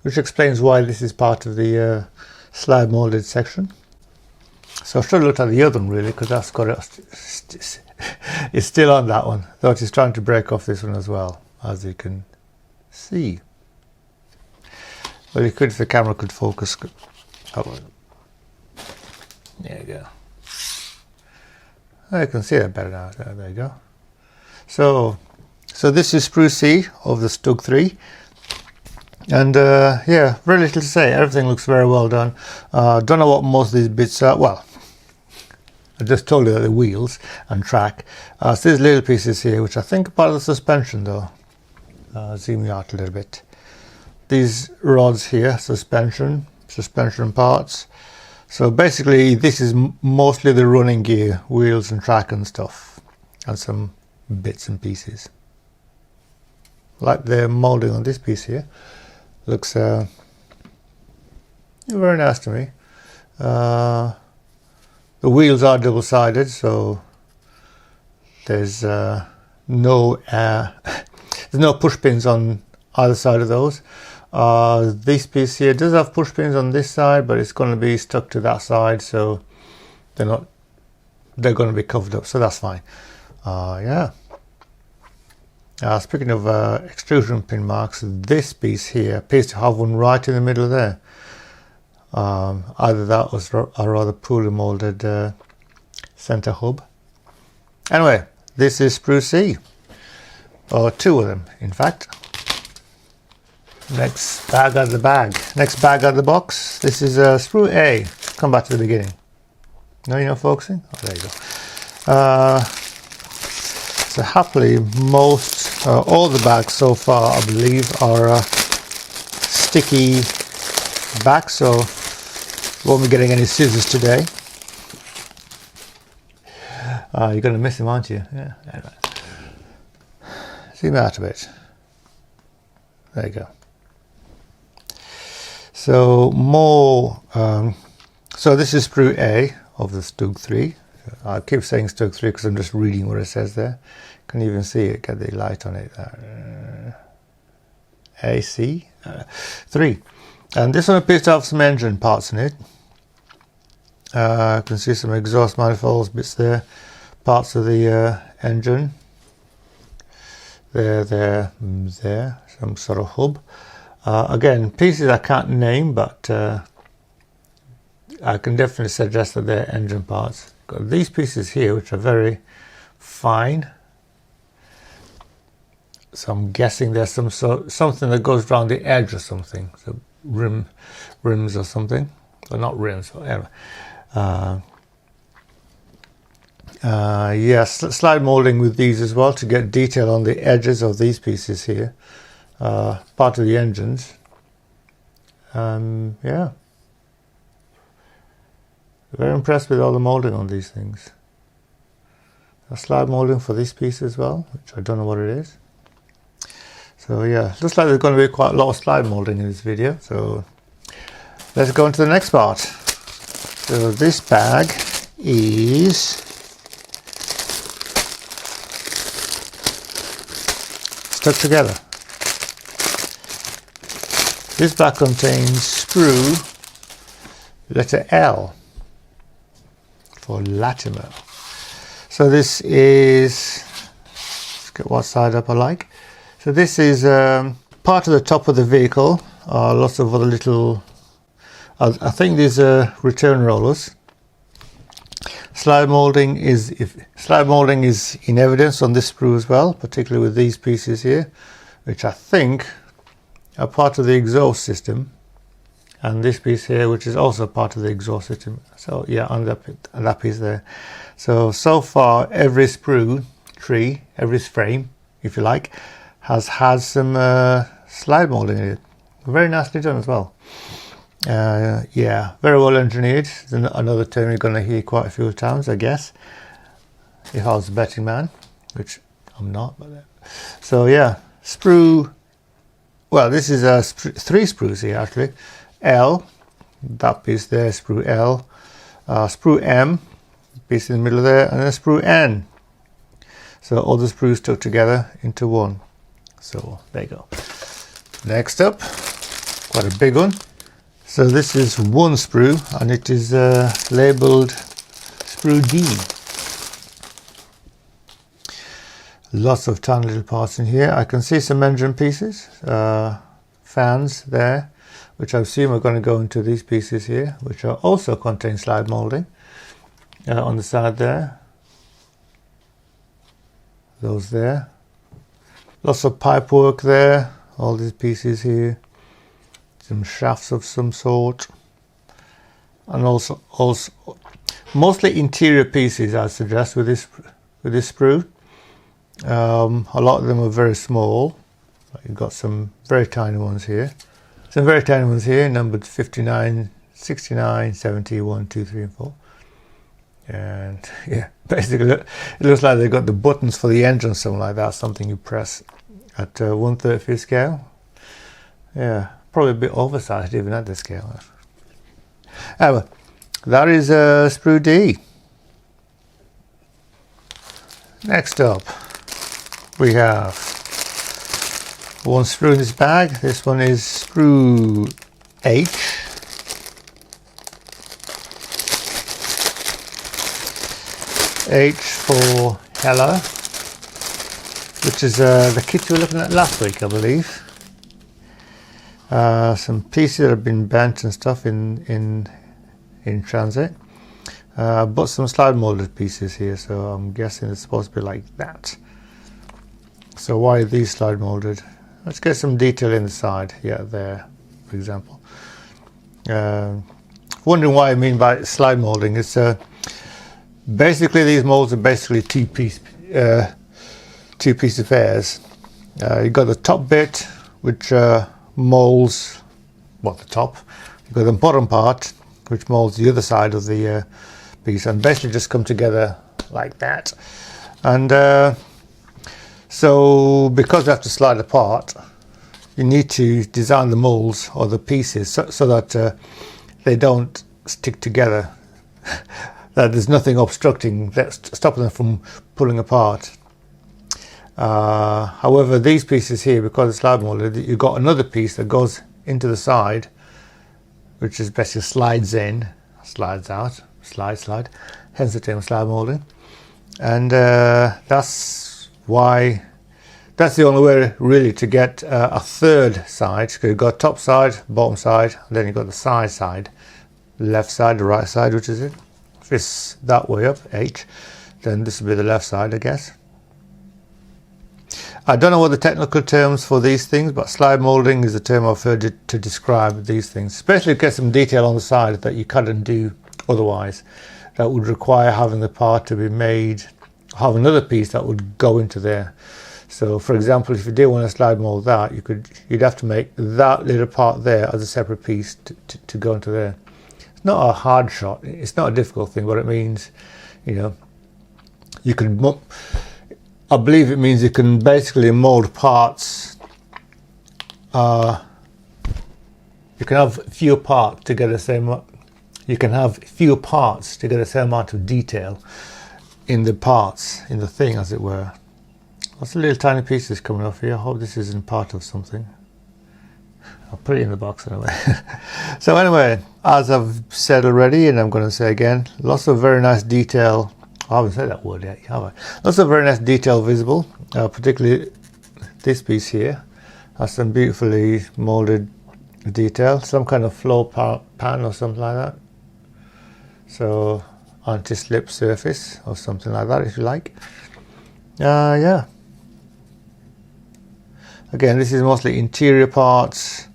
Speaker 1: which explains why this is part of the slide molded section. So I should have looked at the other one really, because that's got it. It's still on that one, though it is trying to break off this one as well, as you can see. Well, you could, if the camera could focus. Oh, there you go. I can see that better now. There you go. So this is sprue C of the Stug 3. And yeah, very little to say. Everything looks very well done. Don't know what most of these bits are. Well, I just told you that the wheels and track. So there's little pieces here, which I think are part of the suspension though. Zoom you out a little bit. These rods here, suspension parts. So basically this is mostly the running gear, wheels and track and stuff, and some bits and pieces. Like the moulding on this piece here, looks very nice to me. The wheels are double-sided, so there's no there's no push pins on either side of those. This piece here does have push pins on this side, but it's going to be stuck to that side, so they're going to be covered up, so that's fine. Yeah. Speaking of extrusion pin marks, this piece here appears to have one right in the middle there. Either that was a rather poorly moulded center hub. Anyway, this is sprue C, or two of them in fact. Next bag out of the bag. Next bag out of the box. This is sprue A. Come back to the beginning. No, you're not focusing? Oh, there you go. So happily, all the bags so far, I believe, are sticky back, so won't be getting any scissors today. You're going to miss them, aren't you? Yeah. Anyway. Zoom out a bit. There you go. So more. So this is sprue A of the Stug 3. I keep saying Stug 3 because I'm just reading what it says there. Can you even see it? Get the light on it. AC 3, and this one appears to have some engine parts in it. I can see some exhaust manifolds bits there, parts of the engine. There, some sort of hub. Again, pieces I can't name, but I can definitely suggest that they're engine parts. Got these pieces here, which are very fine. So I'm guessing there's something that goes around the edge or something. So rims or something, but not rims. But anyway. Yes, slide molding with these as well to get detail on the edges of these pieces here. Part of the engines. Yeah. Very impressed with all the molding on these things. A slide molding for this piece as well, which I don't know what it is. So yeah, looks like there's going to be quite a lot of slide molding in this video. So let's go on to the next part. So this bag is stuck together. This bag contains sprue letter L for Latimer. So this is, let's get one side up I like. So this is part of the top of the vehicle. Lots of other little, I think these are return rollers. Slide molding is in evidence on this sprue as well, particularly with these pieces here, which I think are part of the exhaust system, and this piece here, which is also part of the exhaust system. So yeah, and that piece there. So far, every sprue tree, every frame, if you like, has had some slide molding in it. Very nicely done as well. Yeah, very well engineered. It's another term you're going to hear quite a few times, I guess, if I was a betting man, which I'm not. But so yeah, sprue. Well, this is three sprues here actually. L, that piece there, sprue L, sprue M, piece in the middle there, and then sprue N. So all the sprues stuck together into one. So there you go. Next up, quite a big one. So this is one sprue, and it is labeled sprue D. Lots of tiny little parts in here. I can see some engine pieces, fans there, which I assume are going to go into these pieces here, which are also contain slide molding on the side there. Those there. Lots of pipe work there. All these pieces here. Some shafts of some sort, and also mostly interior pieces, I suggest, with this sprue. A lot of them are very small. You've got some very tiny ones here. Some very tiny ones here, numbered 59, 69, 70, 1, 2, 3 and 4. And yeah, basically it looks like they've got the buttons for the engine, something like that, something you press at 1/35 scale. Yeah, probably a bit oversized even at this scale. Anyway, that is sprue D. Next up, we have one sprue in this bag. This one is sprue H. H for Hella, which is the kit we were looking at last week, I believe. Some pieces that have been bent and stuff in transit, but some slide molded pieces here, so I'm guessing it's supposed to be like that. So why are these slide molded? Let's get some detail in the side. Yeah, there, for example. Wondering what I mean by slide molding. It's basically these molds are basically two-piece affairs. You've got the top bit, which molds, well, the top. You've got the bottom part, which molds the other side of the piece, and basically just come together like that. And so because they have to slide apart, you need to design the molds or the pieces so that they don't stick together. That there's nothing obstructing that's stopping them from pulling apart. However, these pieces here, because it's slide molded, you've got another piece that goes into the side, which is basically slides in, slides out, slide, hence the term slide molding. And that's why, that's the only way really to get a third side. So you've got top side, bottom side, and then you've got the side, left side, the right side, which is it. If it's that way up, H, then this will be the left side, I guess. I don't know what the technical terms for these things, but slide molding is the term I've heard to describe these things, especially to get some detail on the side that you couldn't do otherwise. That would require having the part to be made, have another piece that would go into there. So for example, if you did want to slide mold that, you'd have to make that little part there as a separate piece to go into there. It's not a hard shot, it's not a difficult thing, but it means, you know, you can, I believe it means you can basically mold parts. You can have fewer parts to get the same. You can have fewer parts to get the same amount of detail in the parts, in the thing, as it were. Lots of little tiny pieces coming off here. I hope this isn't part of something. I'll put it in the box anyway. So anyway, as I've said already, and I'm going to say again, lots of very nice detail. I haven't said that word yet, have I? Lots of very nice detail visible, particularly this piece here has some beautifully molded detail, some kind of floor pan or something like that. So anti-slip surface or something like that, if you like. Yeah. Again, this is mostly interior parts,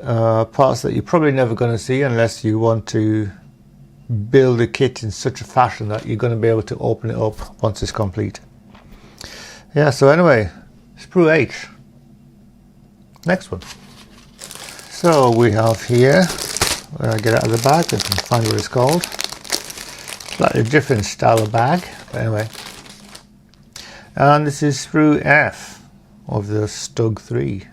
Speaker 1: parts that you're probably never going to see unless you want to build a kit in such a fashion that you're going to be able to open it up once it's complete. Yeah, so anyway, sprue H. Next one. So we have here, where I get it out of the bag, I can find what it's called. Slightly different style of bag, but anyway. And this is sprue F of the Stug 3.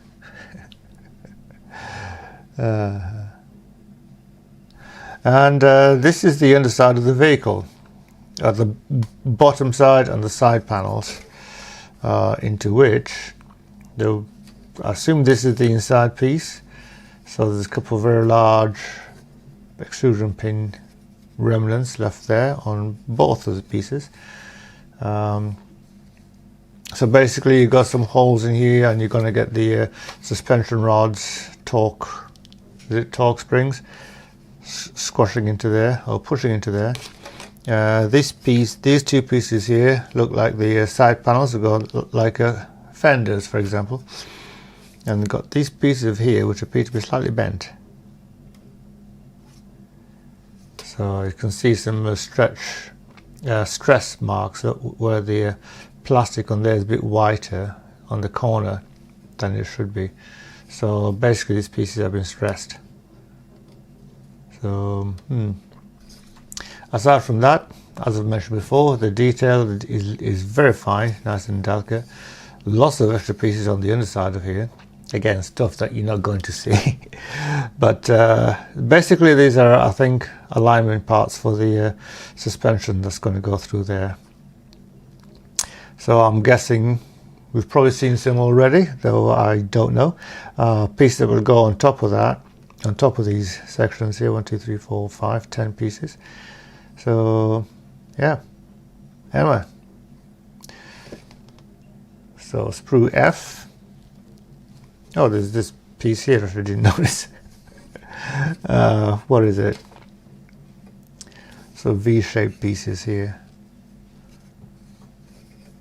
Speaker 1: And this is the underside of the vehicle, the bottom side and the side panels, into which I assume this is the inside piece. So there's a couple of very large extrusion pin remnants left there on both of the pieces. So basically you've got some holes in here, and you're going to get the suspension rods, torque springs, squashing into there or pushing into there. These two pieces here look like the side panels. They've got like fenders, for example, and they've got these pieces of here which appear to be slightly bent. So you can see some stress marks where the plastic on there is a bit whiter on the corner than it should be. So basically these pieces have been stressed. So aside from that, as I've mentioned before, the detail is very fine, nice and delicate. Lots of extra pieces on the underside of here. Again, stuff that you're not going to see. But basically these are, I think, alignment parts for the suspension that's going to go through there. So I'm guessing we've probably seen some already, though I don't know. Piece that will go on top of that, on top of these sections here, 1, 2, 3, 4, 5, 10 pieces. So yeah, anyway. So sprue F. Oh, there's this piece here that I didn't notice. What is it? So V-shaped pieces here.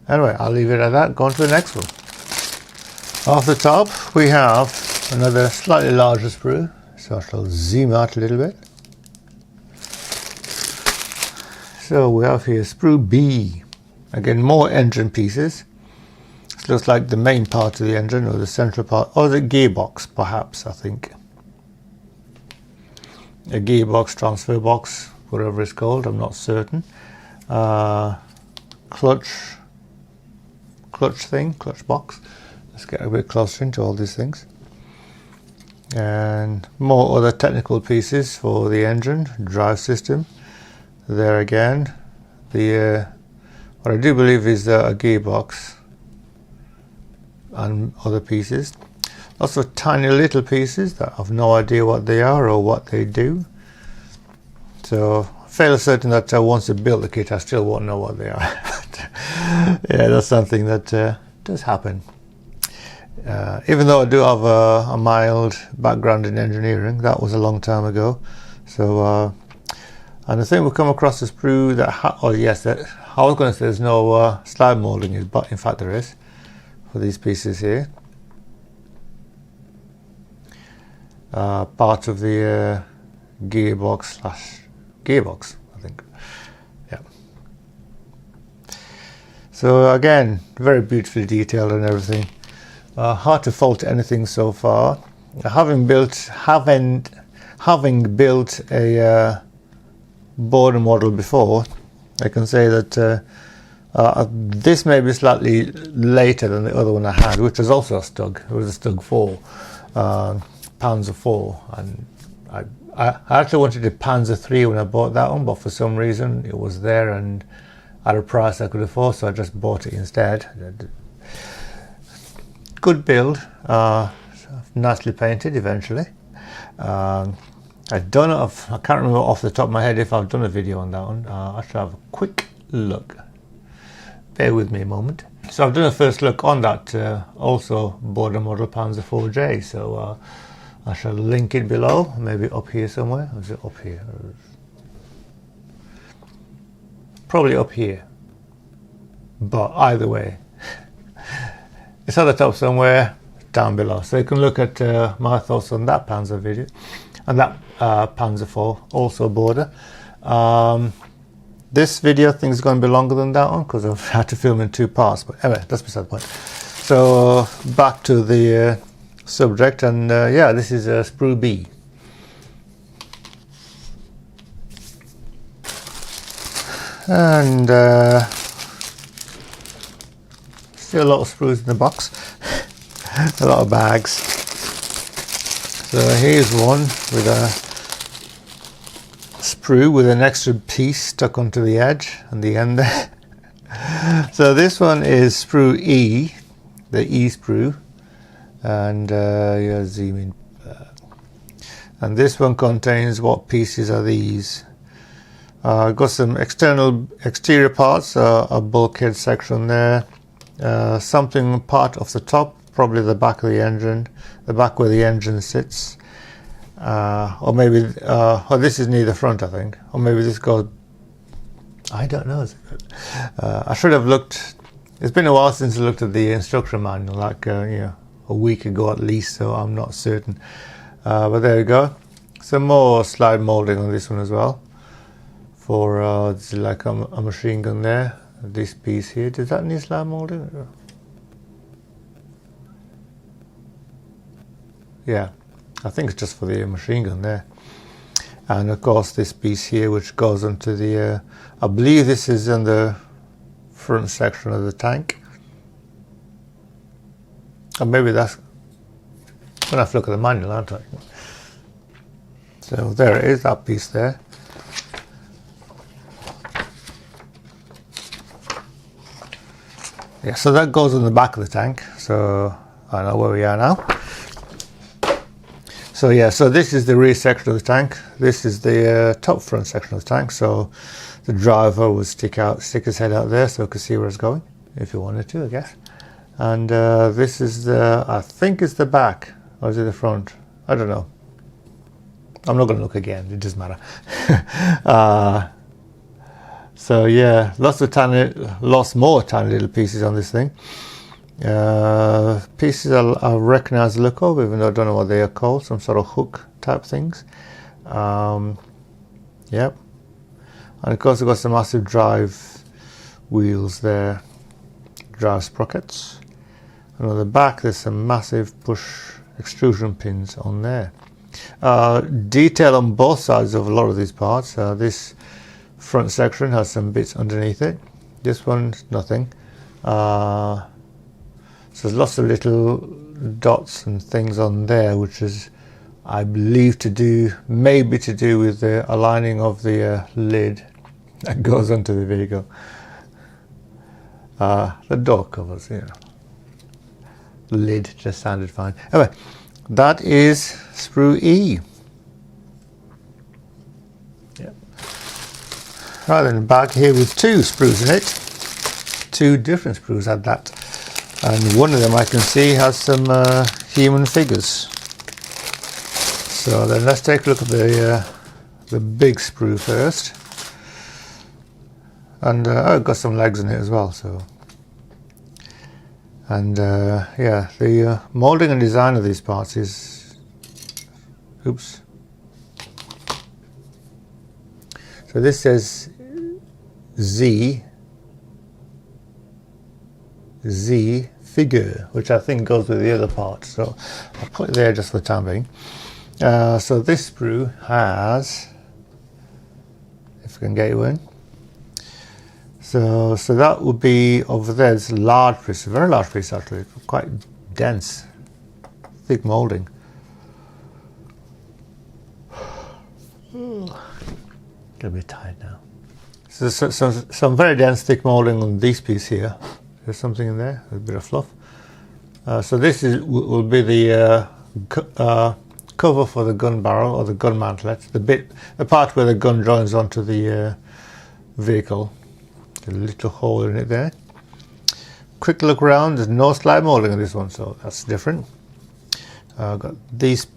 Speaker 1: Anyway, I'll leave it at that. Go on to the next one. Off the top, we have another slightly larger sprue. So I shall zoom out a little bit. So we have here sprue B. Again, more engine pieces. This looks like the main part of the engine, or the central part, or the gearbox, perhaps, I think. A gearbox, transfer box, whatever it's called, I'm not certain. Clutch box. Let's get a bit closer into all these things. And more other technical pieces for the engine, drive system. There again, the what I do believe is a gearbox and other pieces. Lots of tiny little pieces that I've no idea what they are or what they do. So fairly certain that once I build the kit I still won't know what they are. But, yeah, that's something that does happen. Even though I do have a mild background in engineering, that was a long time ago. So and I think we'll come across a sprue that oh yes, that I was going to say there's no slide molding, but in fact there is for these pieces here. Part of the gearbox, I think. Yeah. So again, very beautifully detailed and everything. Hard to fault anything so far. Having built a border model before, I can say that this may be slightly later than the other one I had, which was also a Stug. It was a Stug 4, Panzer 4, and I actually wanted a Panzer 3 when I bought that one, but for some reason it was there and at a price I could afford, so I just bought it instead. Good build, nicely painted eventually. I don't know if, I can't remember off the top of my head if I've done a video on that one. I should have a quick look. Bear with me a moment. So I've done a first look on that also border model Panzer 4J, so I shall link it below, maybe up here somewhere. Or is it up here? Probably up here. But either way, it's at the top somewhere down below. So you can look at my thoughts on that Panzer video. And that Panzer 4, also border. This video I think is going to be longer than that one because I've had to film in 2 parts. But anyway, that's beside the point. So back to the subject, and yeah, this is sprue B. And still a lot of sprues in the box. A lot of bags. So here's one with a sprue with an extra piece stuck onto the edge and the end there. So this one is sprue E, the E sprue, and yeah, zoom in. And this one contains, what pieces are these? Got some exterior parts, a bulkhead section there, something part of the top, probably the back of the engine, the back where the engine sits, or maybe oh, this is near the front I think, or maybe this goes, I don't know. I should have looked. It's been a while since I looked at the instruction manual, like you know, a week ago at least, so I'm not certain, but there you go. Some more slide molding on this one as well for this is like a machine gun there. This piece here, does that need slide molding? Yeah, I think it's just for the machine gun there. and of course this piece here which goes onto the I believe this is in the front section of the tank, or maybe that's, I'm gonna have to look at the manual, aren't I? So there it is, that piece there. Yeah, so that goes on the back of the tank, so I know where we are now. So yeah, so this is the rear section of the tank. This is the top front section of the tank. So the driver would stick his head out there so he could see where it's going, if he wanted to, I guess. And this is the, I think it's the back, or is it the front? I don't know. I'm not going to look again, it doesn't matter. So yeah, lots more tiny little pieces on this thing. Pieces I recognise the look of, even though I don't know what they are called, some sort of hook type things. Yep. And of course we've got some massive drive wheels there, drive sprockets. And on the back there's some massive push extrusion pins on there. Detail on both sides of a lot of these parts. This front section has some bits underneath it. This one's nothing. So there's lots of little dots and things on there, which is, I believe, maybe to do with the aligning of the lid that goes onto the vehicle. The door covers, you know. Lid just sounded fine. Anyway, that is sprue E. Yep. Right then, back here with two sprues in it. Two different sprues at that. And one of them I can see has some human figures. So then let's take a look at the big sprue first. And I've got some legs in it as well. So, and yeah, the moulding and design of these parts is, oops. So this says Z figure, which I think goes with the other part, so I'll put it there just for the time being. So this sprue has, if I can get you in, so that would be over there. It's a large piece, a very large piece actually, quite dense, thick moulding. Get a bit tired now. So some very dense thick moulding on this piece here. There's something in there, a bit of fluff. So this will be the cover for the gun barrel or the gun mantlet, the part where the gun joins onto the vehicle. A little hole in it there. Quick look around, there's no slide moulding on this one, so that's different. I've got this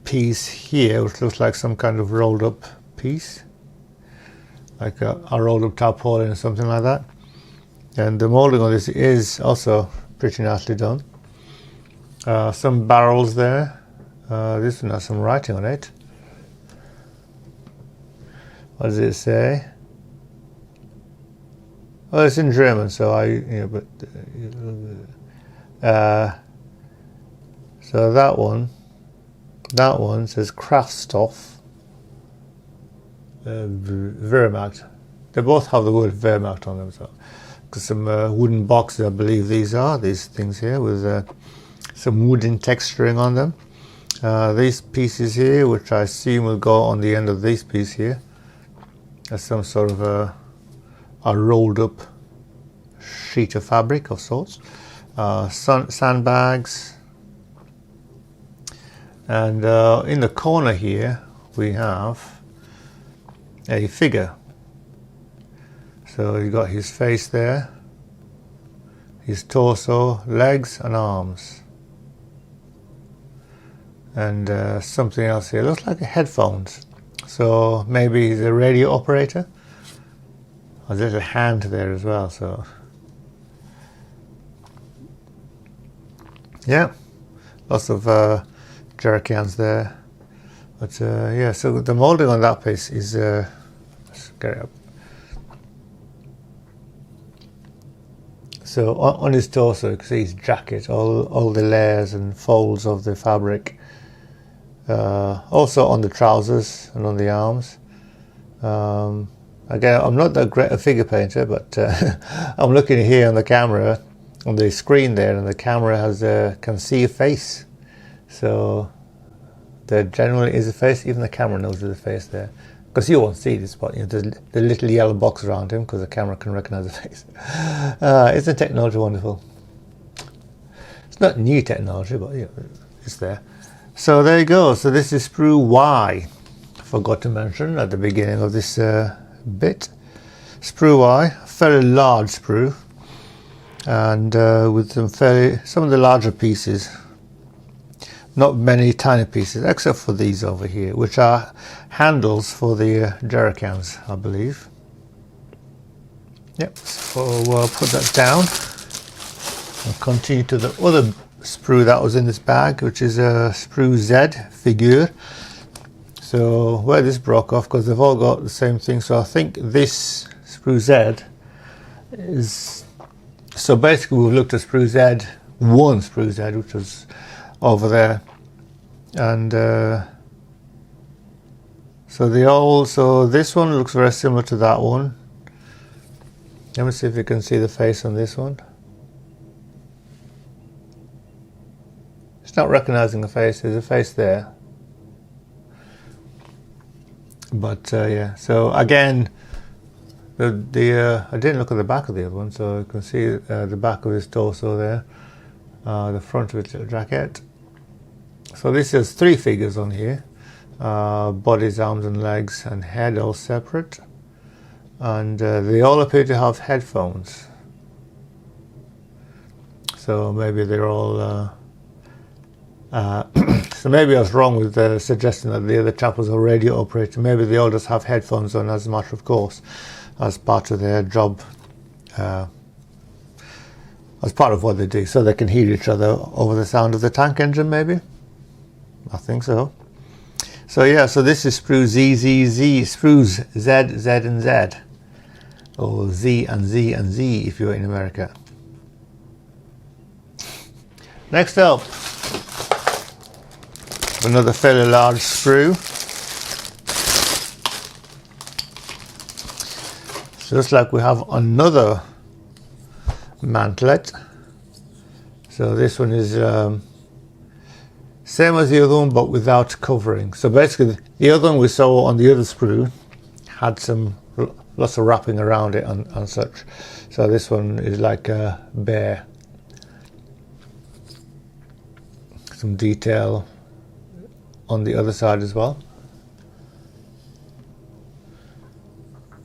Speaker 1: piece here, which looks like some kind of rolled up piece, like a rolled up tarpaulin or something like that. And the moulding on this is also pretty nicely done. Some barrels there. This one has some writing on it. What does it say? Well, it's in German, so so that one says Kraftstoff Wehrmacht. They both have the word Wehrmacht on them. So some wooden boxes, I believe these things here, with some wooden texturing on them. These pieces here, which I assume will go on the end of this piece here, as some sort of a rolled up sheet of fabric of sorts. Sandbags, and in the corner here we have a figure. So you've got his face there, his torso, legs and arms, and something else here. Looks like headphones. So maybe he's a radio operator. There's a little hand there as well. So yeah, lots of jerry cans there. But yeah, so the moulding on that piece is let's get it up. So on his torso, you can see his jacket, all the layers and folds of the fabric Also on the trousers and on the arms. Again, I'm not that great a figure painter, but I'm looking here on the camera, on the screen there, and the camera can see a face. So there generally is a face. Even the camera knows there's a face there, because you won't see this, but there's the little yellow box around him, because the camera can recognize the face. Isn't technology wonderful? It's not new technology, but it's there. So there you go. So this is sprue Y. Forgot to mention at the beginning of this bit. Sprue Y, fairly large sprue, and with some of the larger pieces. Not many tiny pieces, except for these over here, which are handles for the jerrycans, I believe. Yep, so we'll put that down. I'll continue to the other sprue that was in this bag, which is a sprue Z figure. So where this broke off, because they've all got the same thing, so I think this sprue Z is... So basically we've looked at sprue Z, one sprue Z, which was over there, and so this one looks very similar to that one. Let me see if you can see the face on this one. It's not recognizing the face. There's a face there, but yeah. So again, I didn't look at the back of the other one, so you can see the back of his torso there, the front of his little jacket. So this is 3 figures on here, bodies, arms and legs and head all separate, and they all appear to have headphones, so maybe they're all so maybe I was wrong with suggesting that the other chap was a radio operator. Maybe they all just have headphones on as a matter of course, as part of their job, as part of what they do, so they can hear each other over the sound of the tank engine, maybe. I think so. So yeah, so this is sprue Z, sprues Z, Z and Z, or Z and Z and Z if you're in America. Next up, another fairly large sprue. Just like we have another mantlet. So this one is same as the other one, but without covering. So basically the other one we saw on the other sprue had lots of wrapping around it and such. So this one is like a bare. Some detail on the other side as well.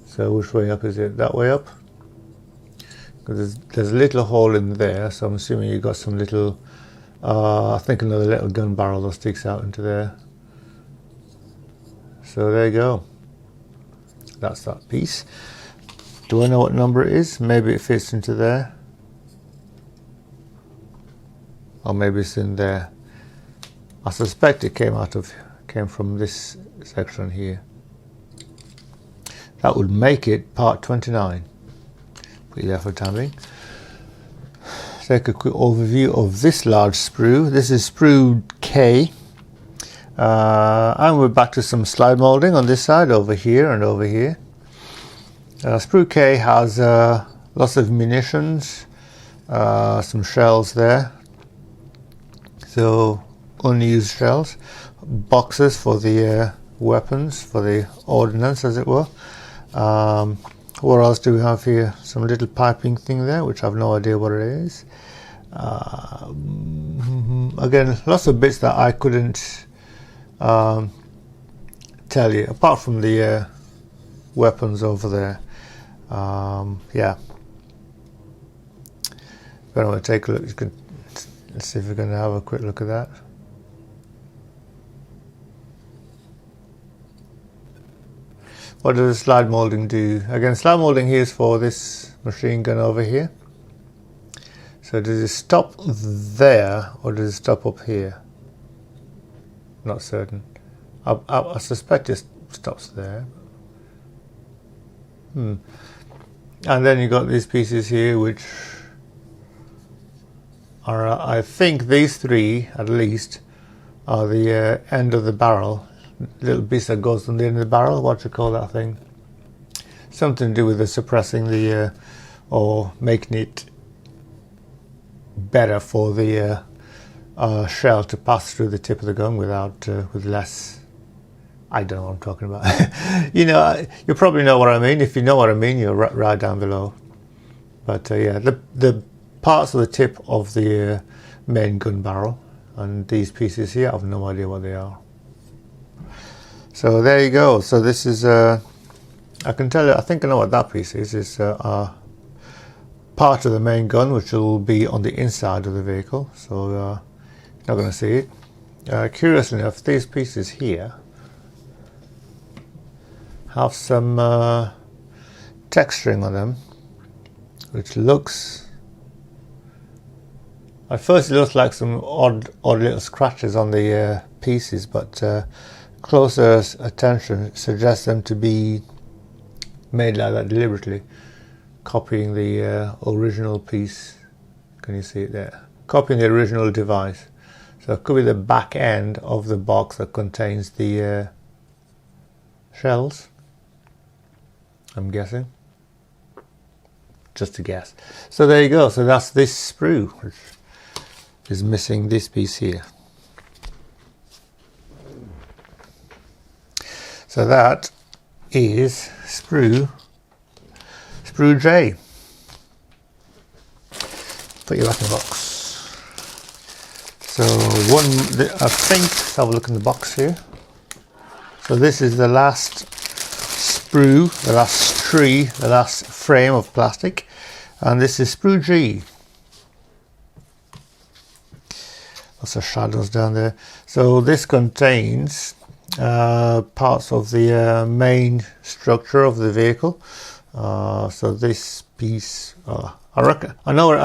Speaker 1: So which way up is it? That way up? Because there's a little hole in there, so I'm assuming you've got some little, I think another little gun barrel that sticks out into there. So there you go. That's that piece. Do I know what number it is? Maybe it fits into there. Or maybe it's in there. I suspect it came from this section here. That would make it part 29. Put it there for the time being. Take a quick overview of this large sprue. This is sprue K. And we're back to some slide molding on this side, over here and over here. Sprue K has lots of munitions, some shells there. So unused shells, boxes for the weapons, for the ordnance as it were. What else do we have here? Some little piping thing there, which I have no idea what it is. Again, lots of bits that I couldn't tell you, apart from the weapons over there. Yeah. If I want to take a look, let's see if we're going to have a quick look at that. What does slide molding do? Again, slide molding here is for this machine gun over here. So does it stop there or does it stop up here? Not certain. I suspect it stops there. And then you got these pieces here, which are, I think these three at least the end of the barrel, little piece that goes on the end of the barrel. What do you call that thing? Something to do with the suppressing the or making it better for the shell to pass through the tip of the gun without with less. I don't know what I'm talking about. You know, you probably know what I mean. If you know what I mean, you'll write down below. But yeah, the parts of the tip of the main gun barrel and these pieces here, I have no idea what they are. So there you go. So this is I can tell you, I think I know what that piece is. It's part of the main gun, which will be on the inside of the vehicle, so you're not going to see it. Curiously enough, these pieces here have some texturing on them, which looks, at first it looks like some odd little scratches on the pieces, but closer attention suggests them to be made like that deliberately, copying the original piece. Can you see it there? Copying the original device. So it could be the back end of the box that contains the shells, I'm guessing. Just a guess. So there you go. So that's this sprue, which is missing this piece here. So that is sprue J. Put you back in the box. So I think, let's have a look in the box here. So this is the last sprue, the last tree, the last frame of plastic, and this is sprue G. Lots of shadows down there. So this contains parts of the main structure of the vehicle. So this piece, I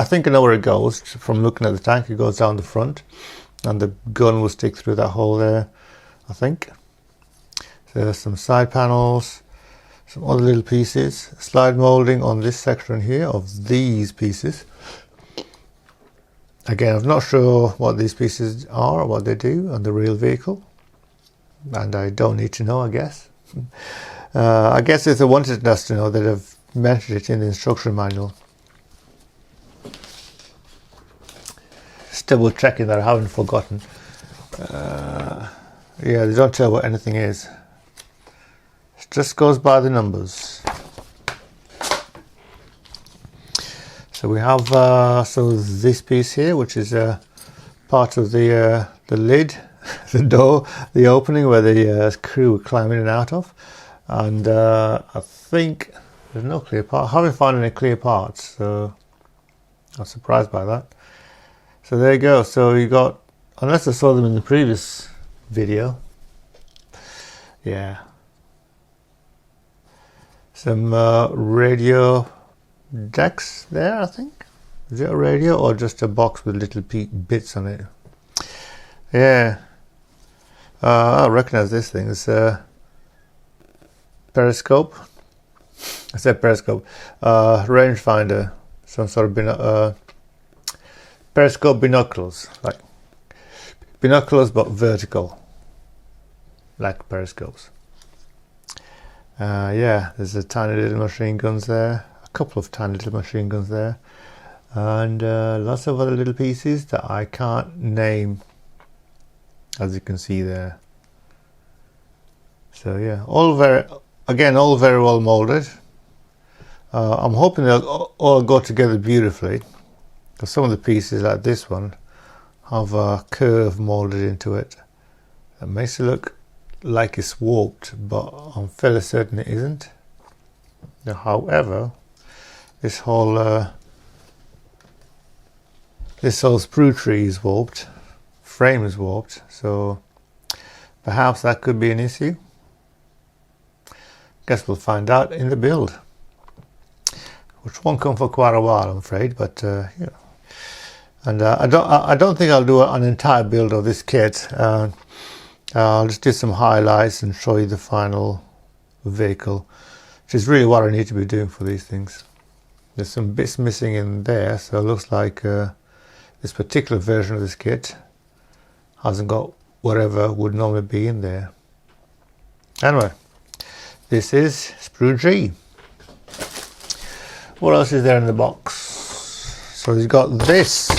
Speaker 1: think I know where it goes. From looking at the tank, it goes down the front, and the gun will stick through that hole there, I think. So there's some side panels, some other little pieces, slide molding on this section here of these pieces. Again, I'm not sure what these pieces are or what they do on the real vehicle, and I don't need to know, I guess. I guess if they wanted us to know, they'd have mentioned it in the instruction manual. Just double checking that I haven't forgotten. Yeah, they don't tell what anything is. It just goes by the numbers. So we have so this piece here, which is part of the lid, the door, the opening where the crew were climbing in and out of. And I think there's no clear part. I haven't found any clear parts, so I'm surprised by that. So there you go. So you got, unless I saw them in the previous video, yeah, some radio decks there, I think. Is it a radio or just a box with little bits on it? Yeah, I recognize this thing. It's a periscope. I said periscope. Rangefinder, some sort of periscope binoculars, like binoculars but vertical, like periscopes. Yeah, there's a tiny little machine guns there, a couple of tiny little machine guns there, and lots of other little pieces that I can't name, as you can see there. So yeah, all very well molded. I'm hoping they'll all go together beautifully, because some of the pieces like this one have a curve molded into it that makes it look like it's warped, but I'm fairly certain it isn't. Now, however, this whole sprue tree is warped, frame is warped, so perhaps that could be an issue. Guess we'll find out in the build, which won't come for quite a while, I'm afraid. But you know, and I don't think I'll do an entire build of this kit. I'll just do some highlights and show you the final vehicle, which is really what I need to be doing for these things. There's some bits missing in there, so it looks like this particular version of this kit hasn't got whatever would normally be in there. Anyway, this is sprue G. What else is there in the box? So he's got this,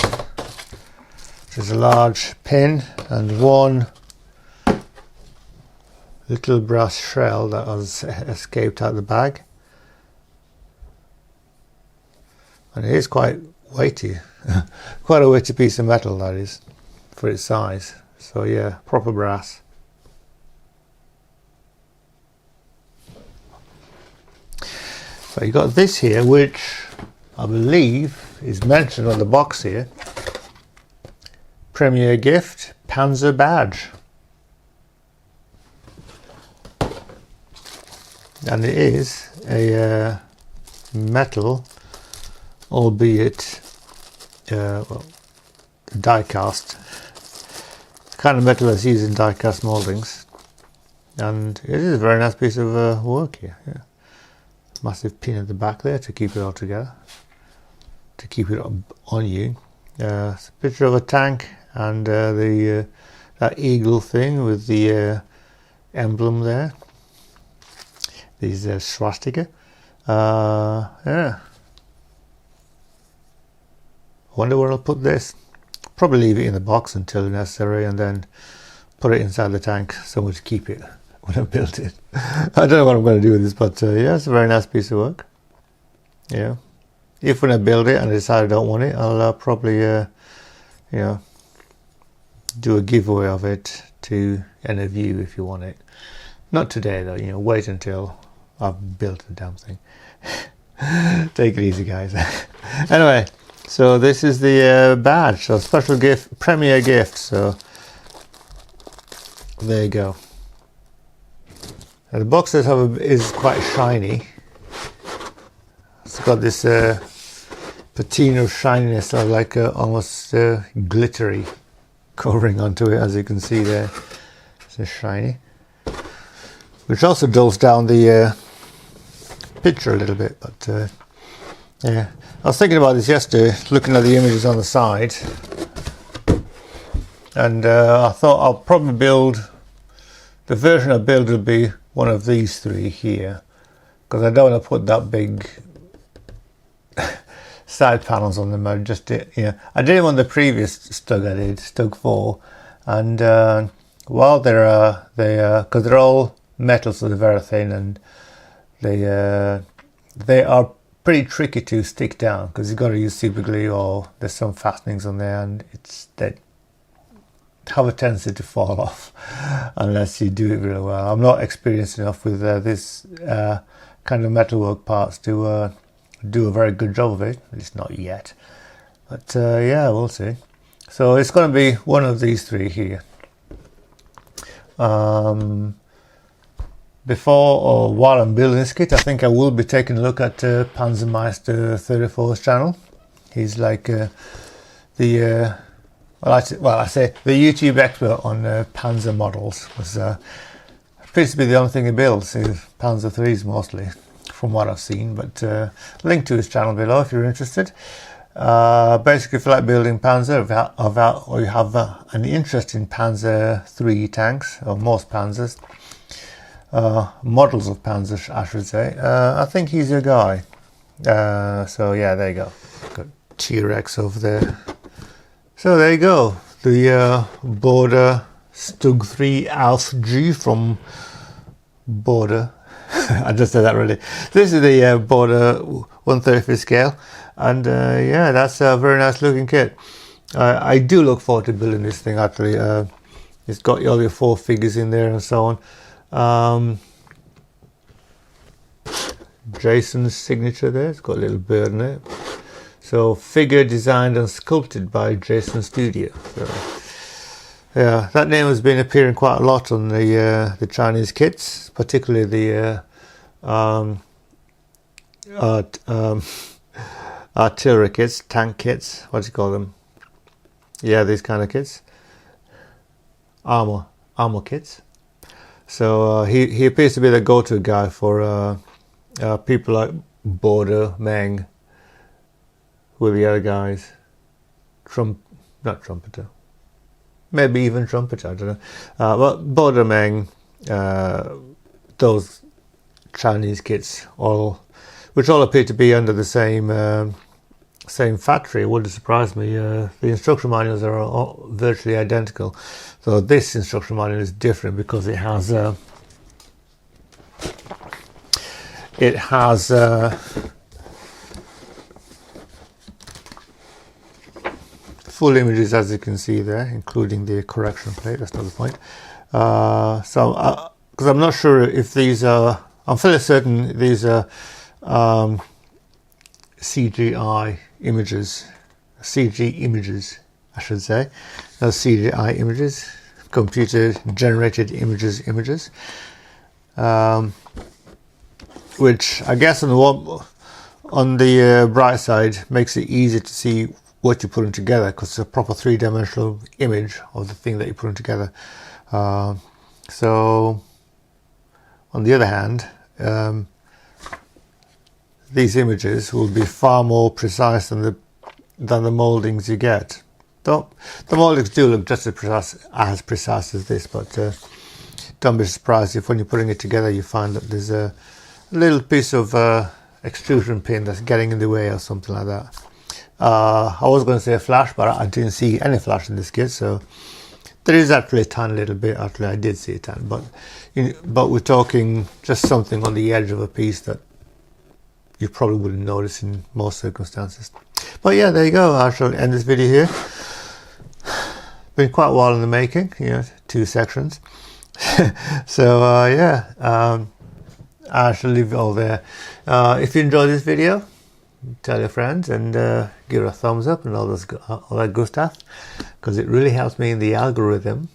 Speaker 1: which is a large pin, and one little brass shell that has escaped out of the bag. And it is quite weighty, quite a weighty piece of metal, that is, for its size. So yeah, proper brass. So you got this here, which I believe is mentioned on the box here. Premier gift, Panzer badge. And it is a metal, albeit well, die cast, kind of metal that's used in die cast mouldings. And it is a very nice piece of work here. Yeah. Massive pin at the back there to keep it all together, to keep it on you. It's a picture of a tank and that eagle thing with the emblem there. These swastika. Yeah. I wonder where I'll put this. Probably leave it in the box until necessary, and then put it inside the tank somewhere to keep it when I built it. I don't know what I'm going to do with this, but yeah, it's a very nice piece of work. Yeah. If when I build it and I decide I don't want it, I'll probably you know, do a giveaway of it to any of you if you want it. Not today though, you know, wait until I've built the damn thing. Take it easy, guys. Anyway, so this is the badge, so special gift, premier gift. So there you go. Now, the box is quite shiny. It's got this patina of shininess, of like almost glittery covering onto it, as you can see there. It's just shiny, which also dulls down the picture a little bit. But yeah, I was thinking about this yesterday, looking at the images on the side, and I thought I'll probably build, the version I build will be one of these three here, because I don't want to put that big side panels on them. I just did, you know, I did it on the previous Stug I did, Stug 4, and while because they're all metal, so they're very thin, and they are pretty tricky to stick down because you've got to use super glue, or there's some fastenings on there, and they have a tendency to fall off unless you do it really well. I'm not experienced enough with this kind of metalwork parts to do a very good job of it, at least not yet. But yeah, we'll see. So it's going to be one of these three here. Before or while I'm building this kit, I think I will be taking a look at Panzermeister 34's channel. He's like the I say the YouTube expert on Panzer models. Appears to be the only thing he builds, Panzer 3s mostly, from what I've seen. But link to his channel below if you're interested. Basically, if you like building Panzer, or you have an interest in Panzer 3 tanks, or most Panzers, models of Panzer, I should say, I think he's your guy. So yeah, there you go. Got T-Rex over there. So there you go, the Border Stug 3 Ausf.G from Border. I just said that really. This is the Border 1/35 scale, and yeah, that's a very nice looking kit. I do look forward to building this thing actually. It's got all your 4 figures in there and so on. Jason's signature there, it's got a little bird in it. So, figure designed and sculpted by Jason Studio. So, yeah, that name has been appearing quite a lot on the Chinese kits, particularly the artillery kits, tank kits. What do you call them? Yeah, these kind of kits. Armor kits. So he appears to be the go-to guy for people like Border, Meng. Who are the other guys? Not Trumpeter. maybe even trumpet, I don't know. But Bodemeng, those Chinese kits, which all appear to be under the same factory. It wouldn't surprise me. The instruction manuals are all virtually identical. So this instruction manual is different because it has full images, as you can see there, including the correction plate. That's not the point. So because I'm not sure if these are, I'm fairly certain these are CGI images, CG images, I should say. Those CGI images, computer generated images, which I guess on the bright side makes it easier to see what you're putting together, because it's a proper three-dimensional image of the thing that you're putting together. So on the other hand, these images will be far more precise than the moldings you get. Though the moldings do look just as precise as this, but don't be surprised if when you're putting it together you find that there's a little piece of extrusion pin that's getting in the way or something like that. I was going to say a flash, but I didn't see any flash in this kit, so there is actually a tiny little bit. Actually, I did see a tiny, but we're talking just something on the edge of a piece that you probably wouldn't notice in most circumstances. But yeah, there you go. I shall end this video here. Been quite a while in the making, 2 sections. So yeah, I shall leave it all there. If you enjoyed this video, tell your friends and give it a thumbs up and all that good stuff, because it really helps me in the algorithm.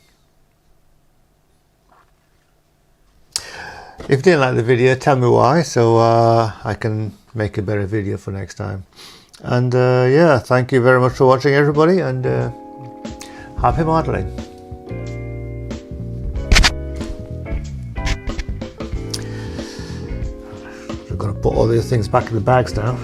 Speaker 1: If you didn't like the video, tell me why, so I can make a better video for next time. And yeah, thank you very much for watching, everybody, and happy modeling. I've got to put all these things back in the bags now.